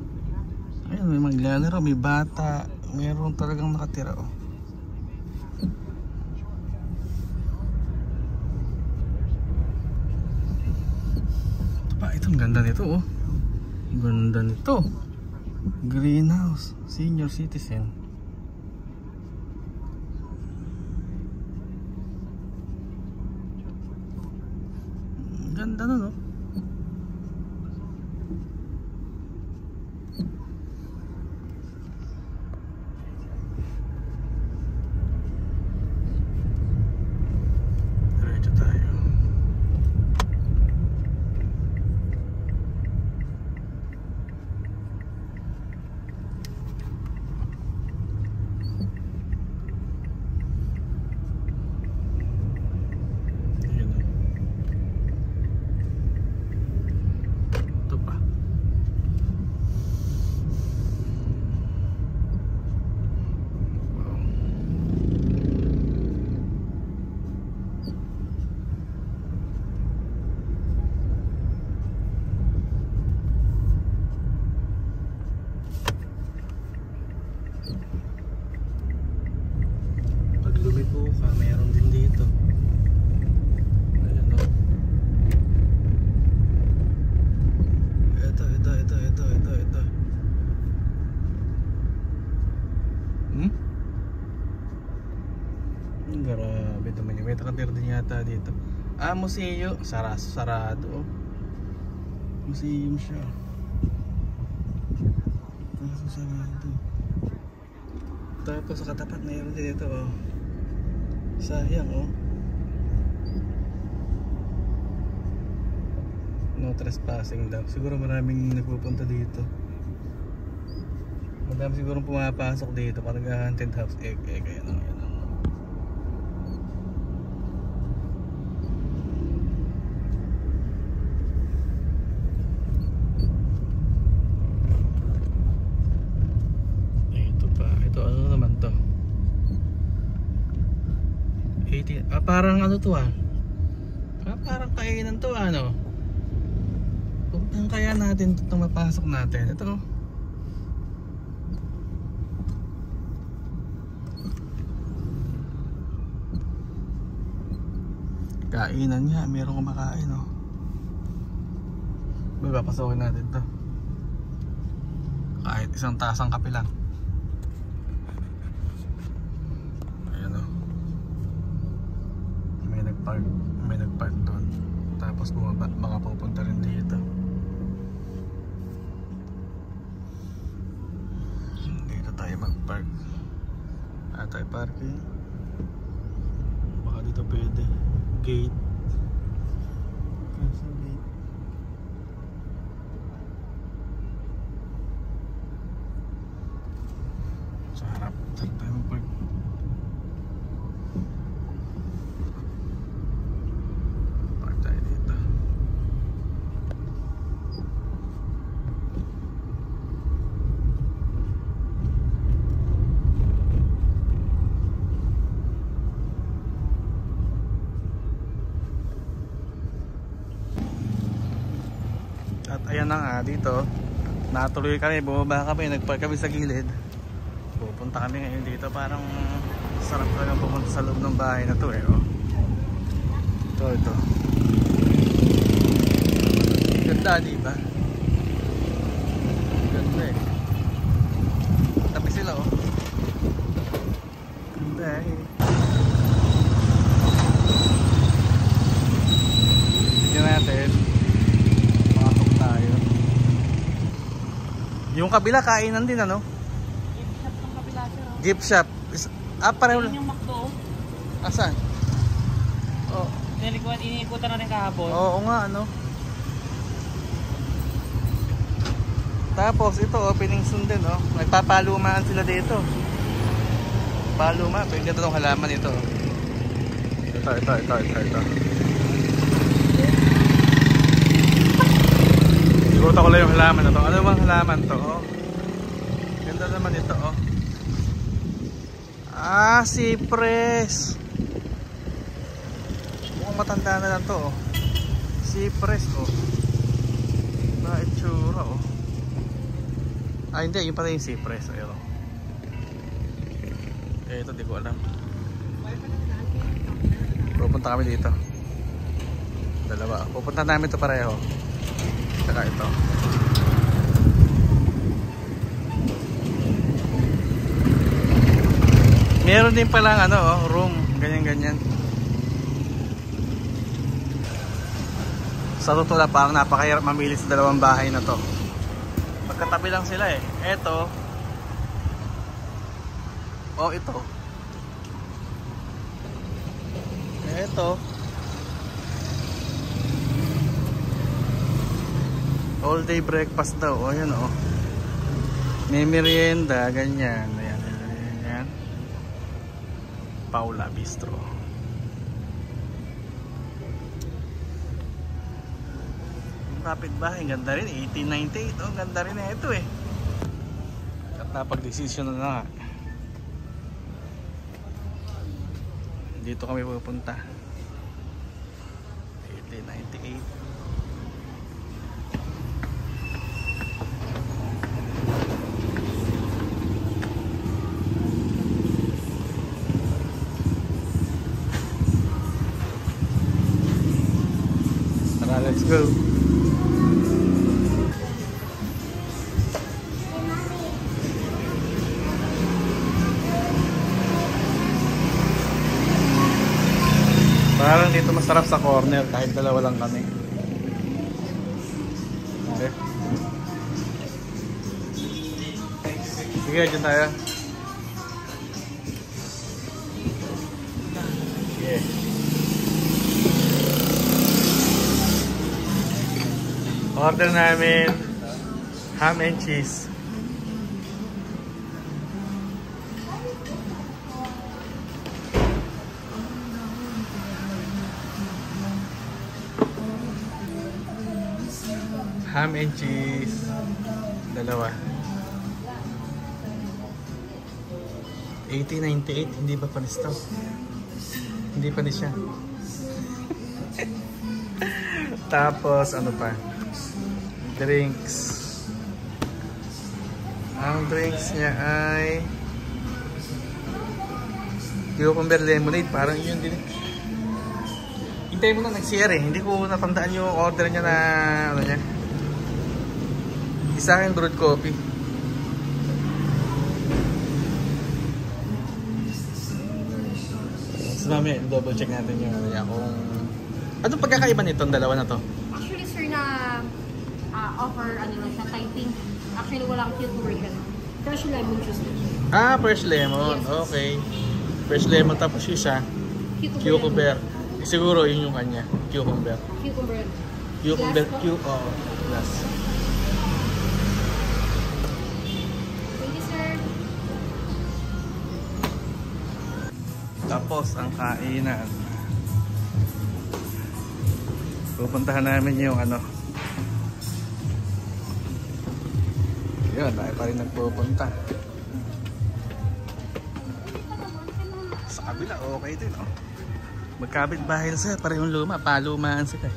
A: Ayun, may maglalaro, may bata, meron talagang nakatira oh. Ito pa, ito ang ganda nito oh. Ganda nito. Greenhouse, senior citizen. Ganda na no. Diretso tayo. Lumiko ka, meron din dito. Ayan o. Ito. Grabe naman yung may nakatir din yata dito. Ah, museo. Sarado oh. Museum siya. Kaso sarado. Tapos sa katapat na yun dito oh. Sayang oh. No trespassing daw. Siguro maraming nagpupunta dito. Madami siguro pumapasok dito pag nag-haunted house. Ayan o. Ito pa. Ito ano naman to? Parang ano to ah. Parang kainan to ano. Kung kaya natin ito mapasok natin. Ito. Kainan niya, meron kumakain oh. Papasokin natin to. Kahit isang tasang kape lang. May nagpark doon. Tapos bumaba, baka pupunta rin dito. Dito tayo magpark. Tayo parking. Baka dito pwede. Gate. Cancel gate. Sa harap. Saan tayo magpark? At ayan na nga dito, natuloy kami, bumaba kami, nagpark kami sa gilid. Pupunta kami ngayon dito, parang sarap talagang pumunta sa loob ng bahay na to eh oh. Ito. Ganda diba? Ganda eh. Tapi sila oh. Ganda eh. Tignan natin. Yung kabila kainan din ano?
B: Gift shop ng kabila sir.
A: Gift shop. Pareho lang.
B: Yung McDo.
A: Asan? Oh.
B: Iniikutan natin kahapon.
A: Oo nga ano. Tapos ito opening soon din oh. Nagpapalumaan sila dito. Paluma, pwede itong halaman ito. Ito. Igutan ko lang yung halaman na to. Ano bang halaman to? Oh. Ganda naman ito oh. Ah, Cypress. Mukhang matanda na lang to, oh. Cypress, oh. Na itsura, oh. Ah, hindi, yun pala yung Cypress. Ayun, oh. Ito, di ko alam. Pupunta kami dito. Dalawa. Pupunta namin ito pareho. Saka ito. Meron din palang ano, oh, room. Ganyan-ganyan. Sa totoo lang, parang napakahirap mamili sa dalawang bahay na to. Magkatabi lang sila eh. Ito. Oh, ito. Ito. All day breakfast daw. O, yan o. May merienda, ganyan. Ayan, ayan. Paula Bistro. Kapitbahay, ganda rin. 1898. Oh, ganda rin na ito eh. At napag-desisyon na nga. Dito kami pupunta. 1898. Tara, let's go. Parang dito masarap sa corner kahit dalawa lang kami. Okay. Sige, dyan tayo. Yeah. Order namin ham and cheese. Ham and cheese. Dalawa. 1898. Hindi pa panis to. Hindi panis siya. Tapos ano pa? Drinks. Ang drinks niya ay cucumber lemonade. Parang yun din. Hintayin mo na nag-share eh. Hindi ko natandaan yung order niya na ano niya. Isa akin brewed coffee. So mamaya double check natin yung kung anong pagkakaiba nitong dalawa na to?
C: Actually, sir, na offer, ano lang siya, typing. Actually, walang cucumber yan. Fresh lemon juice na siya.
A: Ah, fresh lemon.
C: Yes.
A: Okay. Fresh lemon tapos yung isa, cucumber. Siguro yun yung kanya, cucumber.
C: Cucumber.
A: Cucumber,
C: Glass po?
A: oh, glass.
C: Thank you, sir.
A: Tapos ang kainan. Pupuntahan namin yung ano. Yun, tayo pa rin nagpupunta. Sa kabila, okay din, oh. Magkabit bahay sila, parehong luma, palumaan sila.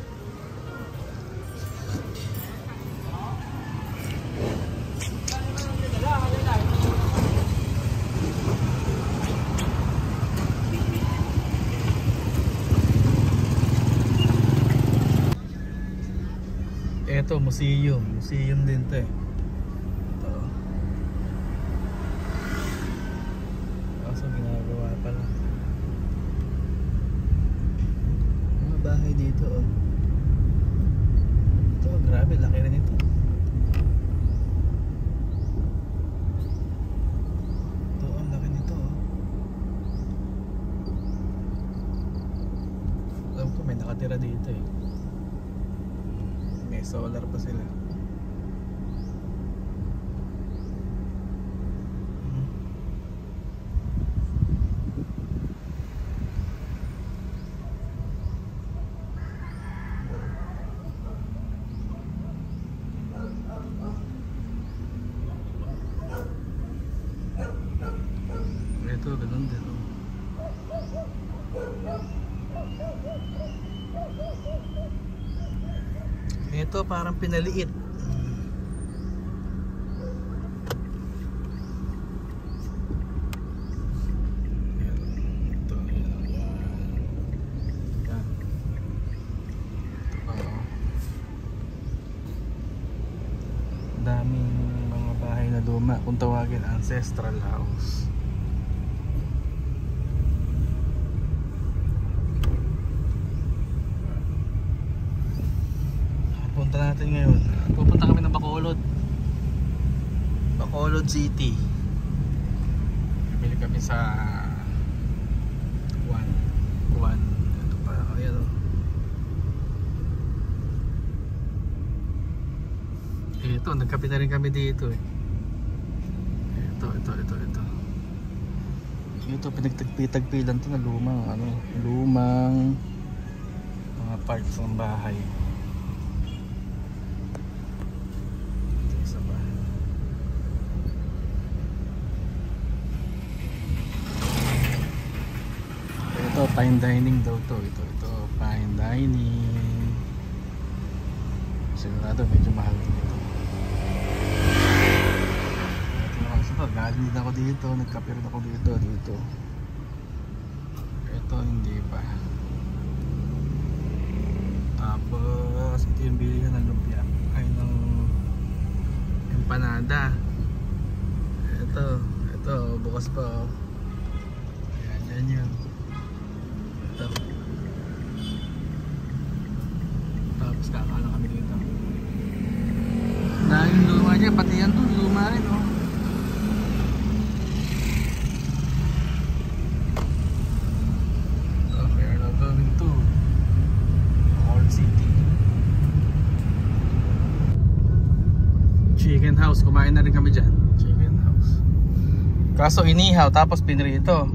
A: Ito, museum. Museum din to eh. Ito. Kaso ginagawa pa lang. Mga bahay dito oh. Ito, grabe, laki rin ito. Ito, ang laki nito oh. Alam ko may nakatira dito eh. May solar pa sila. Ito Dito, ganun din. Oh. Ito parang pinaliit. Daming mga bahay na luma, kung tawagin ancestral house. Punta natin ngayon. Pupunta kami ng Bacolod City. Bili kami sa Juan. Ito pa, ayan o. Ito, nagkape na rin kami dito eh. Ito. Ito, pinagtagpi-tagpilan to na lumang mga parts ng bahay. Ito isa pa. Ito, fine dining daw to. Ito, fine dining. Sigurado medyo mahal din ito. Galing din ako dito, nagkape rin ako dito. Ito hindi pa. Tapos ito yung bilihan ng lumpia, ay ng empanada. Ito bukas pa oh. Yan yun. Ito. Tapos kakala kami dito. Dahil luma niya, pati yan doon luma rin oh. Chicken house, kumain na rin kami dyan. Chicken house. Kaso inihaw, tapos pinrito.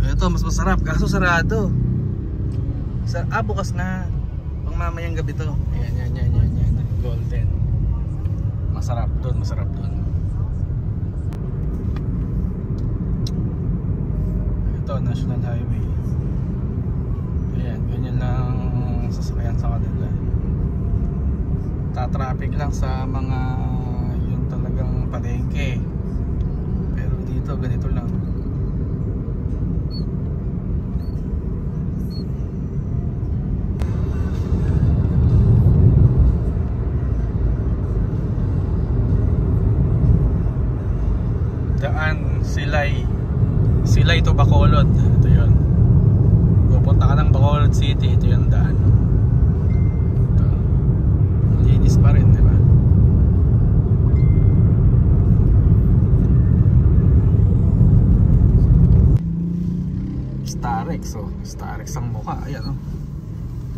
A: Ito, mas masarap. Kaso sarado. Bukas na. Pang mamayang gabi to. Ayan. Golden. Masarap dun. Ito, National Highway. Ayan, ganyan lang sasakyan sa kanila. Traffic lang sa mga yung talagang palengke, pero dito ganito lang. Daan Silay to Bacolod. Ito yun, pupunta ka ng Bacolod City, ito yung daan. Linis pa rin, di ba? Starex, oh. Starex ang mukha, ayan oh.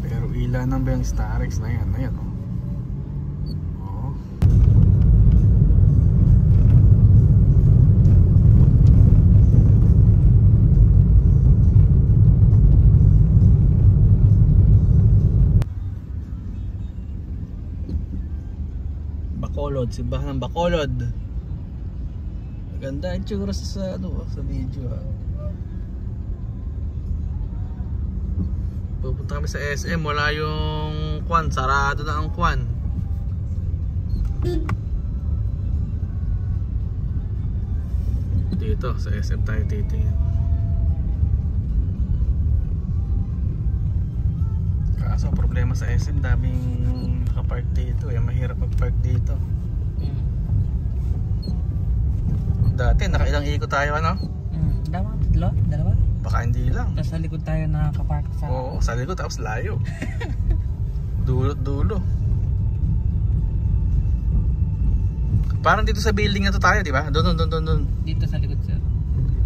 A: Pero ilan ang ba yung Starex na yan? Ayan oh. Bacolod, simbahan ng Bacolod. Maganda ang tsura sa video ha. Pupunta kami sa SM, wala yung kwan, sarado na ang kwan. Dito sa SM tayo titingin. Kaso problema sa SM, daming nakapark dito eh, mahirap mag-park dito. Dati nakailang ikot tayo ano?
B: Dalawa?
A: Baka hindi lang.
B: Tapos sa likod tayo nakakapark sa...
A: Oo, sa likod tapos layo. Dulo. Parang dito sa building na to tayo, di ba? Doon.
B: Dito sa likod sir.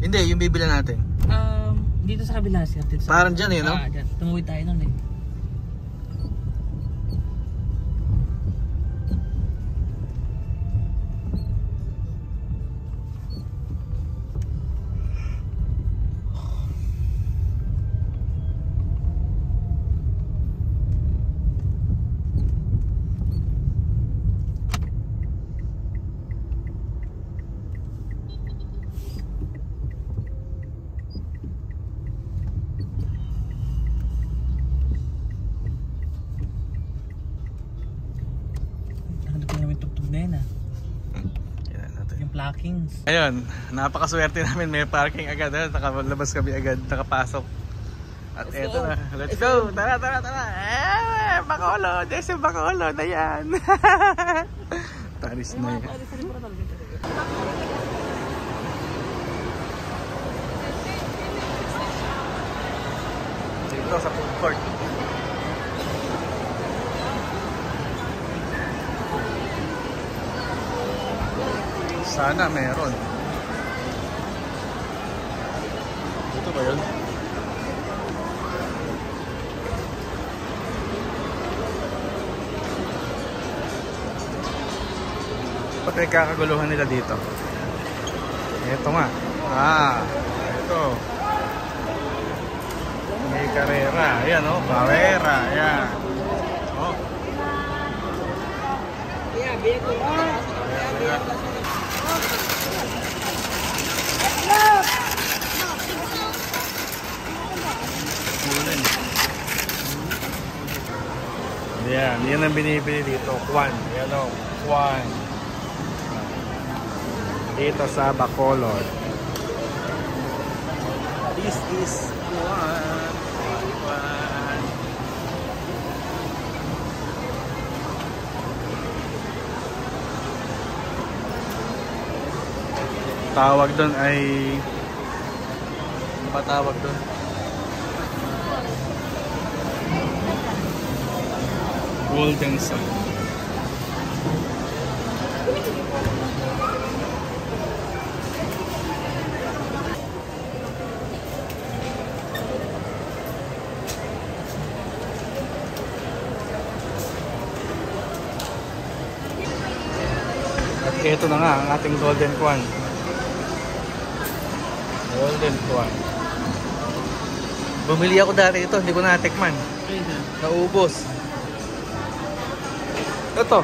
A: Hindi, yung bibili natin.
B: Dito sa kabila sir.
A: Parang dyan eh, no?
B: Dyan. Tumuwi tayo nun eh. Lockings.
A: Ayun, napakaswerte namin, may parking agad. Nakalabas kami agad, nakapasok. At eto na, let's go! Tara! Bacolod! Jesse Bacolod! Ayan! Taris na yan. Dito sa food court. Sana meron. Dito ba yun? Ba't may kakaguluhan nila dito? Ito nga. Ito. May karera. Ayan o. Karera. Ayan. Oh. Yan ang binibili dito. Kwan. Yan o. Kwan. Dito sa Bacolod. This is Kwan. Kwan. Tawag doon ay... Ano ba tawag doon? Golden Sun. At ito na nga ang ating Golden Kwan. Golden Kwan. Bumili ako dati ito, hindi ko natikman. Naubos. Ito.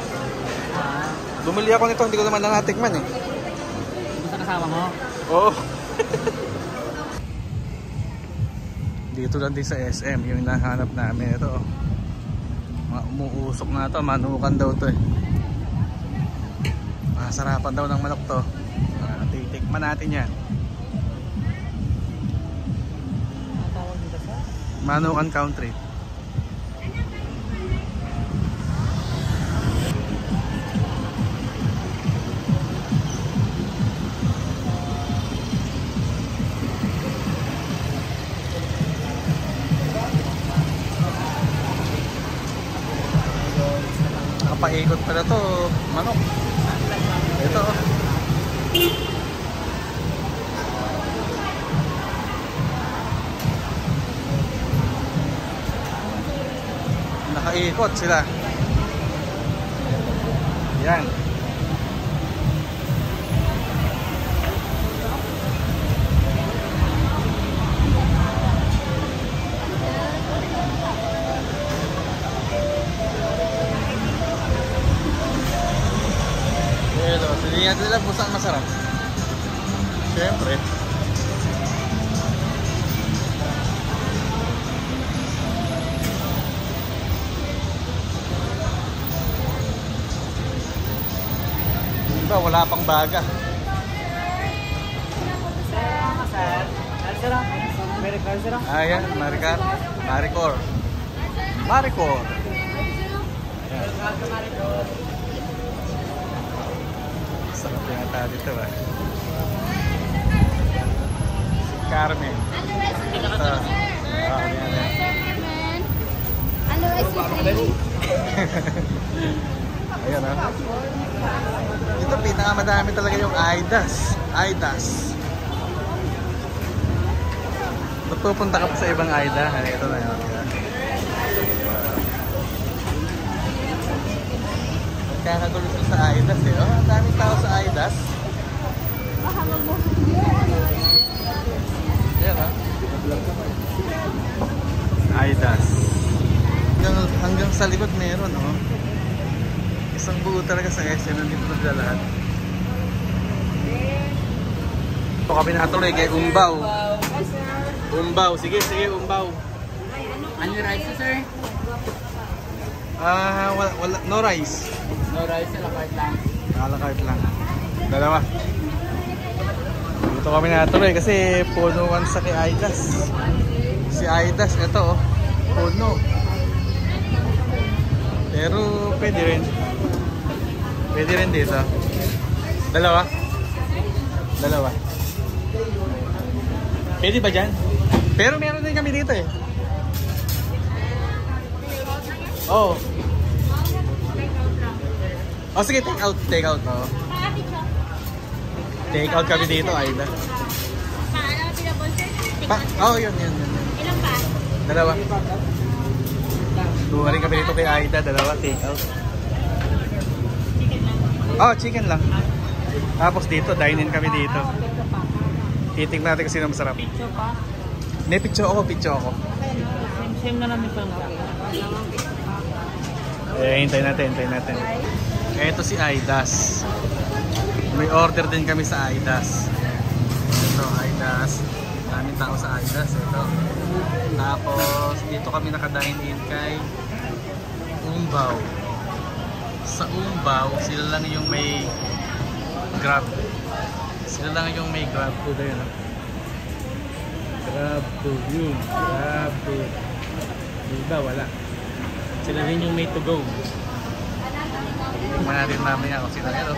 A: Bumili ako nito, hindi ko naman natikman eh.
B: Gusto kasama mo?
A: Oo. Dito lang din sa SM, yung nahanap namin ito. Umuusok na ito, manukan daw ito eh. Masarapan daw ng manok to. Titikman natin yan. Manukan Country. Nakapaikot pala to, manok. Ito. Nakaikot sila. Yan. Hindi natin alam kung saan masarap. Siyempre. Diba, wala pang baga. Ayan, Maricar. Maricor. Maricor. Sarap yata dito ba? Si Carmen. Ito. Ayan ha. Dito pinakamadami talaga yung Aidas. Aidas. Ba't pupunta ka pa sa ibang Aida? Ito na yun. Kakagulo sa Aidas eh. Oh, ang daming tao sa Aidas. Ayan ha. Aidas. Hanggang sa likod meron oh. Isang buo talaga sa SM. Nandito naglalaan. Ito kami natuloy kay Umbaw. Umbaw. Sige, Umbaw.
B: Ano yung rice sir?
A: Wala, no rice.
B: No rice, alakart lang.
A: Alakart lang. Dalawa. Dito kami natuloy kasi punuan sa kay Aidas. Si Aidas, ito oh, puno. Pero pwede rin. Pwede rin dito. Dalawa? Dalawa. Pwede ba dyan? Pero meron din kami dito eh. Oo. Oh, sige, take out. Take out, oh. Take out kami dito, Aida. Oh, yun.
E: Ilan pa?
A: Dalawa. Tuwari kami dito kay Aida, dalawa, take out. Oh, chicken lang. Tapos dito, dine-in kami dito. Titignan natin kung sino masarap.
B: Picture pa.
A: May picture ako.
B: Same na namin pang
A: Hintayin natin. Ito si Aidas. May order din kami sa Aidas. Ito, Aidas. Daming tao sa Aidas. Ito. Tapos, dito kami nakadine-in kay Umbaw. Sa Umbaw, sila lang yung may Grab. Sila lang yung may Grab food. Ayun, no? Grab food yun. Grab food. Diba, wala. Sila rin yung may to go. Tingnan natin mamaya kung sila yun.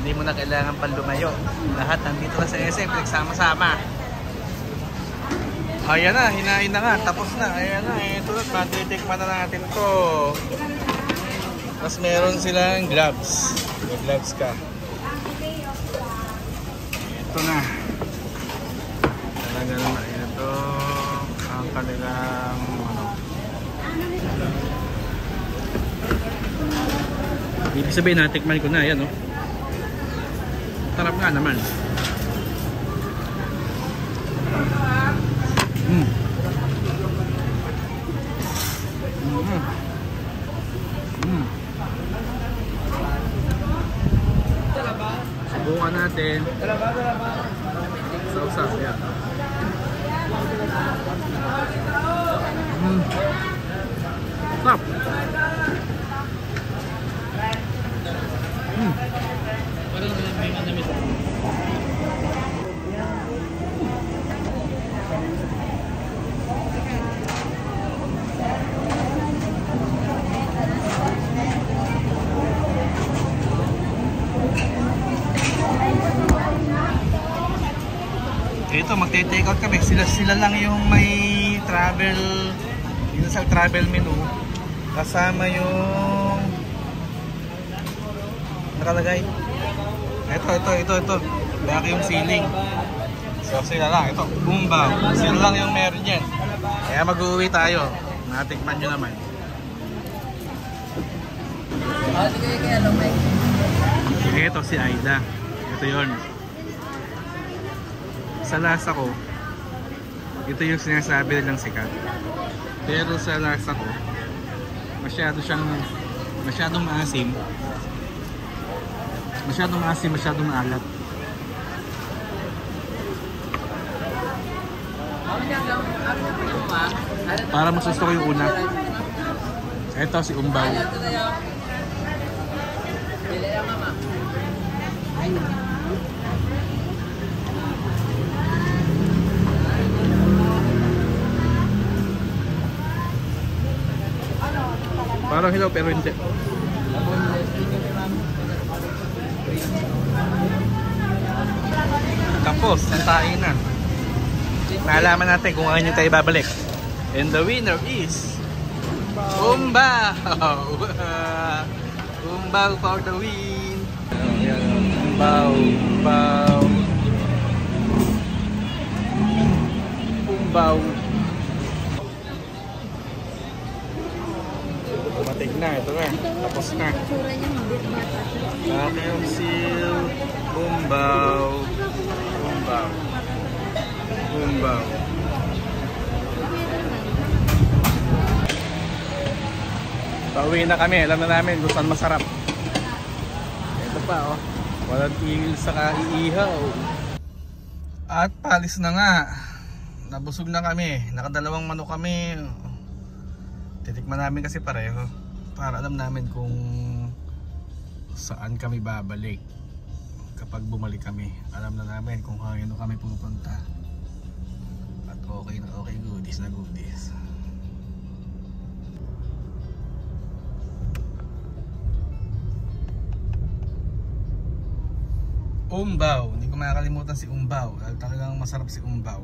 A: Hindi mo na kailangan pang lumayo. Lahat nandito na sa SM, nagsama-sama. Ayan na, hinain na nga, tapos na. Ayan na, ito na, matitikman na natin to. Tapos meron silang gloves. May gloves ka. Ito na. Talaga naman, ito ang kanilang ibig sabihin natikman ko na, yan oh. Sarap nga naman. Subukan natin. Sausaw, yan. Sarap. Ito, magte-take out kami. Sila lang yung may travel, yung sa travel menu. Kasama yung nakalagay. Ito. Vacuum sealing. So sila lang. Ito, Umbaw. Sila lang yung meron yan. Kaya mag-uwi tayo. Natikman nyo naman. Ito si Aida. Ito yun. Sa lasa ko, ito yung sinasabi nilang sikat. Pero sa lasa ko, masyadong maasim. Masyadong maalat. Para mas gusto ko yung una. Ito si Umbaw. Parang hilaw pero hindi. Tapos, nantain na. Nalaman natin kung ano tayo babalik. And the winner is Umbaw! Umbaw for the win! Umbaw! Matig na, ito na. Tapos na. Vacuum seal. Umbaw. Pauwi na kami. Alam na namin kung saan masarap. Ito pa oh. Walang tigil sa kaiihaw. At palis na nga. Nabusog na kami. Nakadalawang manok kami. Titikman namin kasi pareho para alam namin kung saan kami babalik. kapag bumalik kami. Alam na namin kung kanino kami pupunta. At okay na okay, goodies na goodies. Umbaw, hindi ko makakalimutan si Umbaw. Talagang masarap si Umbaw.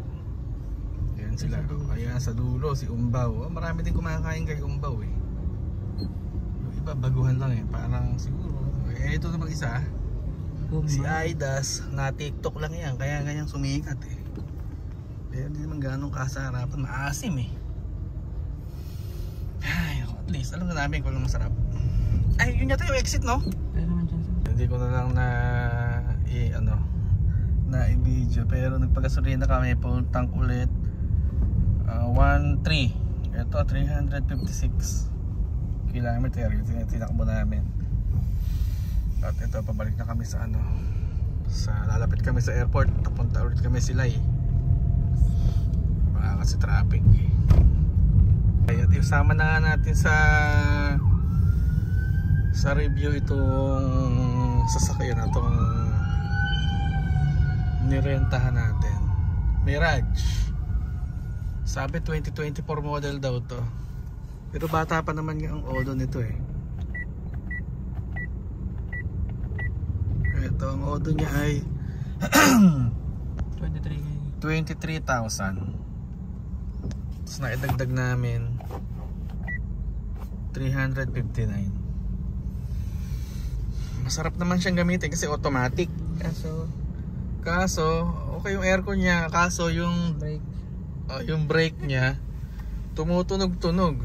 A: Ayan sila. Ayan sa dulo si Umbaw. Marami din kumakain kay Umbaw eh. Yung iba baguhan lang eh. Parang siguro. Ito namang isa. Si Aidas na TikTok lang yan. Kaya ganyang sumikat eh. Kaya hindi naman ganong kasarapan. Maasim eh. Ay, at least alam na namin kung anong masarap. Ay, yun yata yung exit no? Hindi ko na lang na i-video pero nagpagasolina kami puntang ulit 1.3 ito 356 kilometer yung tinakbo namin at ito pabalik na kami sa lalapit kami sa airport papunta ulit kami Silay baka kasi traffic at isama na natin sa review itong sasakyan na itong nirentahan natin Mirage. Sabi 2024 model daw to, pero bata pa naman yung auto nito eh. Ito ang auto niya ay 23,000. Tapos naidagdag namin 359. Masarap naman siyang gamitin kasi automatic. Kaso okay yung aircon niya, kaso yung brake niya tumutunog-tunog.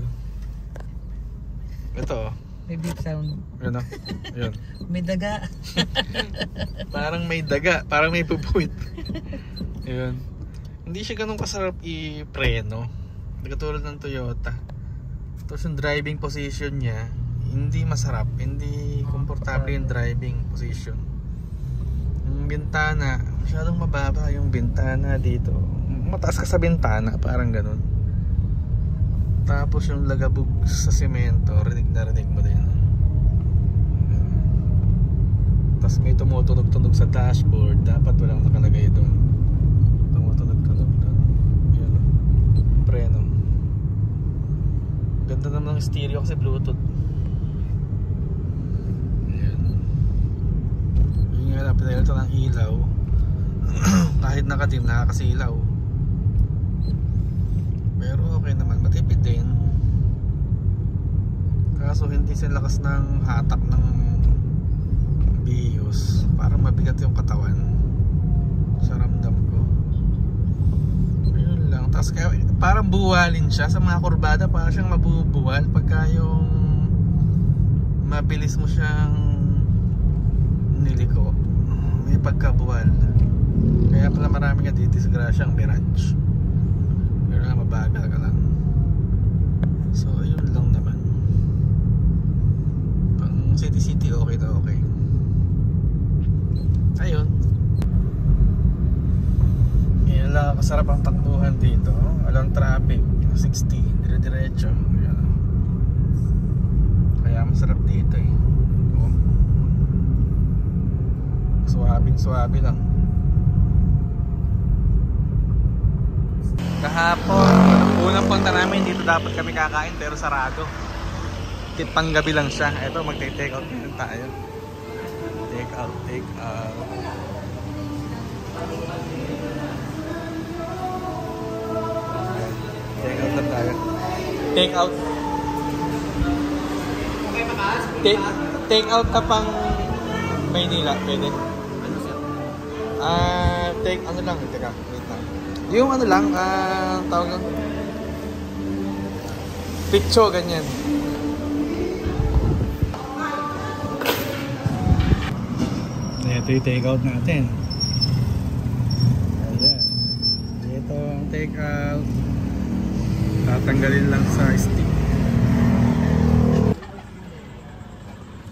A: Ito
B: May beep sound.
A: Ano? Yun.
B: May daga.
A: Parang may daga, parang may pupuwit. Yun. Hindi siya ganun kasarap i-preno. Katulad ng Toyota. Tapos yung driving position niya hindi masarap, hindi komportable yung driving position. Yung bintana, masyadong mababa yung bintana dito. Mataas ka sa bintana, parang ganun. Tapos yung lagabog sa semento, rinig na rinig mo din. Tapos may tumutunog-tunog sa dashboard, dapat walang nakalagay doon. Tumutunog-tunog doon. Yun. Preno. Ganda naman ng stereo kasi Bluetooth. Pinahil ito ng ilaw. Kahit nakadim, nakakasilaw. Pero okay naman, matipid din. Kaso hindi sila lakas ng hatak ng BIOS. Parang mabigat yung katawan sa ramdam ko. Ayun lang. Tapos kaya, parang buwalin siya sa mga kurbada. Parang siyang mabubuwal pagka yung mabilis mo siyang niliko. May pagkabuwal. Kaya pala marami nga disgrasya ang Mirage. Pero nga mabagal ka lang. So ayun lang naman. Pang city okay na okay. Ayun. Yan lang kasarap ang takbuhan dito. Walang traffic. 60 dire-diretso. Ayan. Kaya masarap dito eh. Suwabing-suwabi lang. Kahapon, unang punta namin dito dapat kami kakain pero sarado. Panggabi lang siya. Ito, magte-take out na tayo. Take out. Take out na tayo. Take out. Take out ka pang Maynila, pwede? Take ano lang, teka, wait lang. Yung ano lang, tawag lang picture, ganyan. Ito yung take out natin. Ayan. Ito ang take out. Tatanggalin lang sa stick.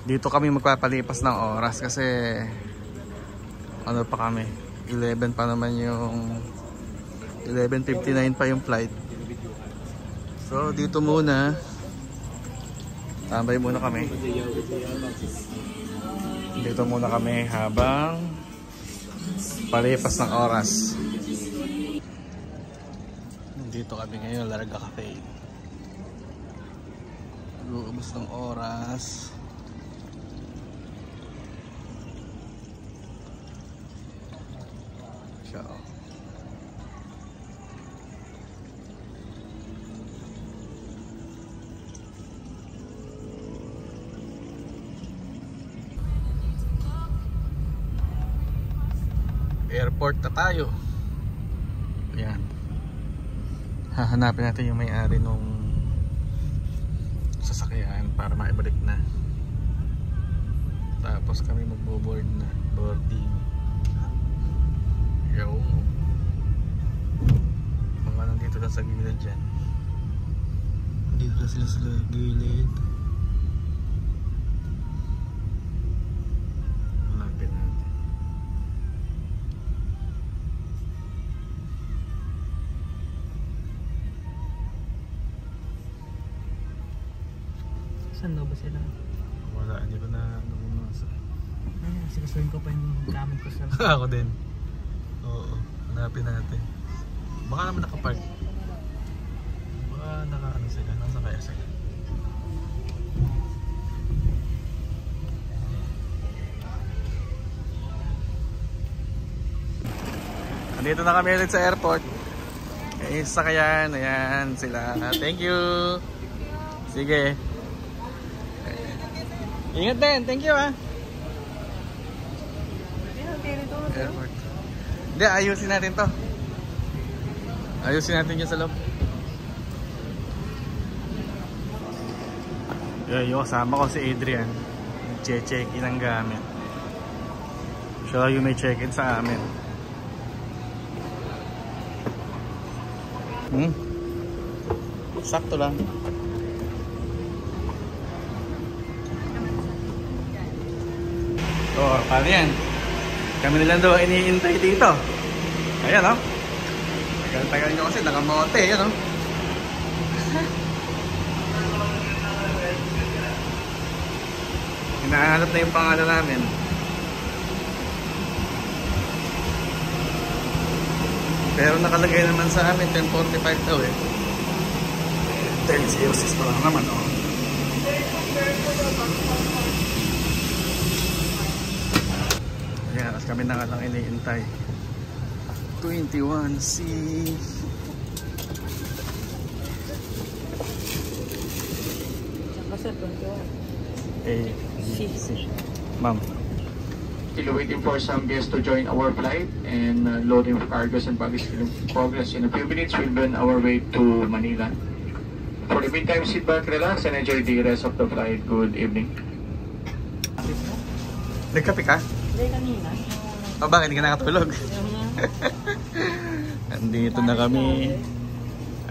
A: Dito kami magpapalipas ng oras kasi ano pa kami, 11 pa naman yung 11:59 pa yung flight. So dito muna, tambay muna kami. Dito muna kami habang Palipas ng oras. Nandito kami ngayon, Larga Cafe. Luubos ng oras. Ciao. Airport na tayo. Ayan. Hahanapin natin yung may-ari nung sasakyan para maibalik na. Tapos kami magbo-board na. Boarding. Yo. Mga nandito na sa gilid dyan. Dito na sila sa gilid. Hanapin natin.
B: Saan daw ba sila?
A: Wala, hindi ko na nabumasa.
B: Ay, sigasuhin ko pa yung gamit ko sa...
A: Ako din. Oo, hanapin natin. Baka naman nakapark. Baka naka-ano sila, nasa kaya sila. Andito na kami ulit sa airport. Yung sakyan, ayan sila. Thank you. Sige. Ingat din, thank you ah. Airport. Hindi, ayusin natin to. Ayusin natin yung sa loob. Yung kasama ko si Adrian. Nag-check-in ang gamit. Siya yung may check-in sa amin. Sakto lang. Oh, paano yan? Kami nilang daw iniintay dito. Ayan o. Tagal-tagal nyo kasi nakamote. Ayan o. Hinahanap na yung pangalan namin. Pero nakalagay naman sa amin 10:45 daw eh. 10:06 pa lang naman o. Ayan, tapos kami na nga lang iniintay. 21C.
B: Kasi 21.
A: A, B, C. Ma'am.
F: Still waiting for some guests to join our flight and loading of cargoes and baggage will progress. In a few minutes, we'll be on our way to Manila. For the meantime, sit back, relax, and enjoy the rest of the flight. Good evening.
A: Nagkape ka?
B: Hindi, kanina.
A: O bakit hindi ka nakatulog? Andito na kami.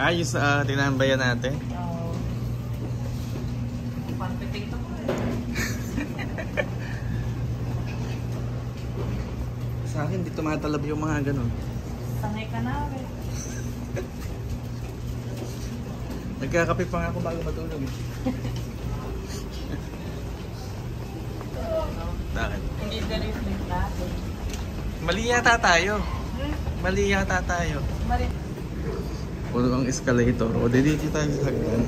A: Ayos na tinambayan natin. Sa akin, di tumatalab yung mga ganun.
B: Sanay ka na, eh.
A: Nagkakape pa nga ako bago matulog eh. Bakit?
B: Hindi ka rin yung klase.
A: Mali yata tayo. Mali yata tayo.
B: Mali.
A: Puno ang escalator. O, dito tayo sa hagdan.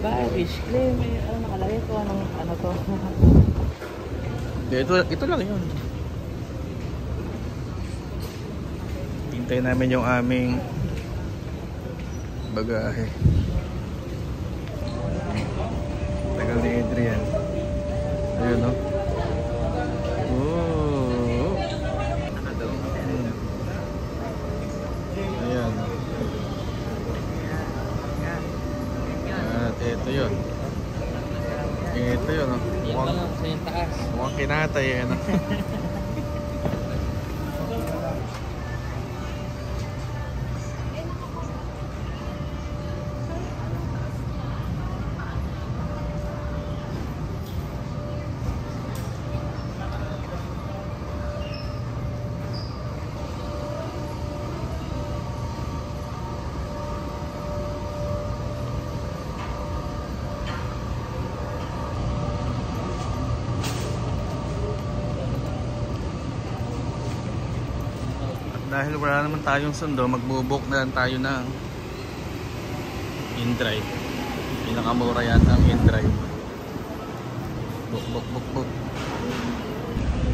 B: Baggage claim, eh. Ano nakalagay ko? Anong ano to?
A: Ito lang yun. Hintayin namin yung aming bagahe. Tagal ni Adrian. Ayun no. Oh. Ayan. At ito yun. Ito yun no.
B: Yan pa lang sa yung taas.
A: Mukhang kinatay eh no. dahil wala naman tayong sundo, magbubuk na lang tayo ng InDrive. Pinakamura yan ang InDrive. Book.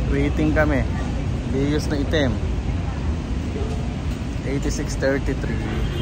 A: Waiting kami. Bios na item. 8633.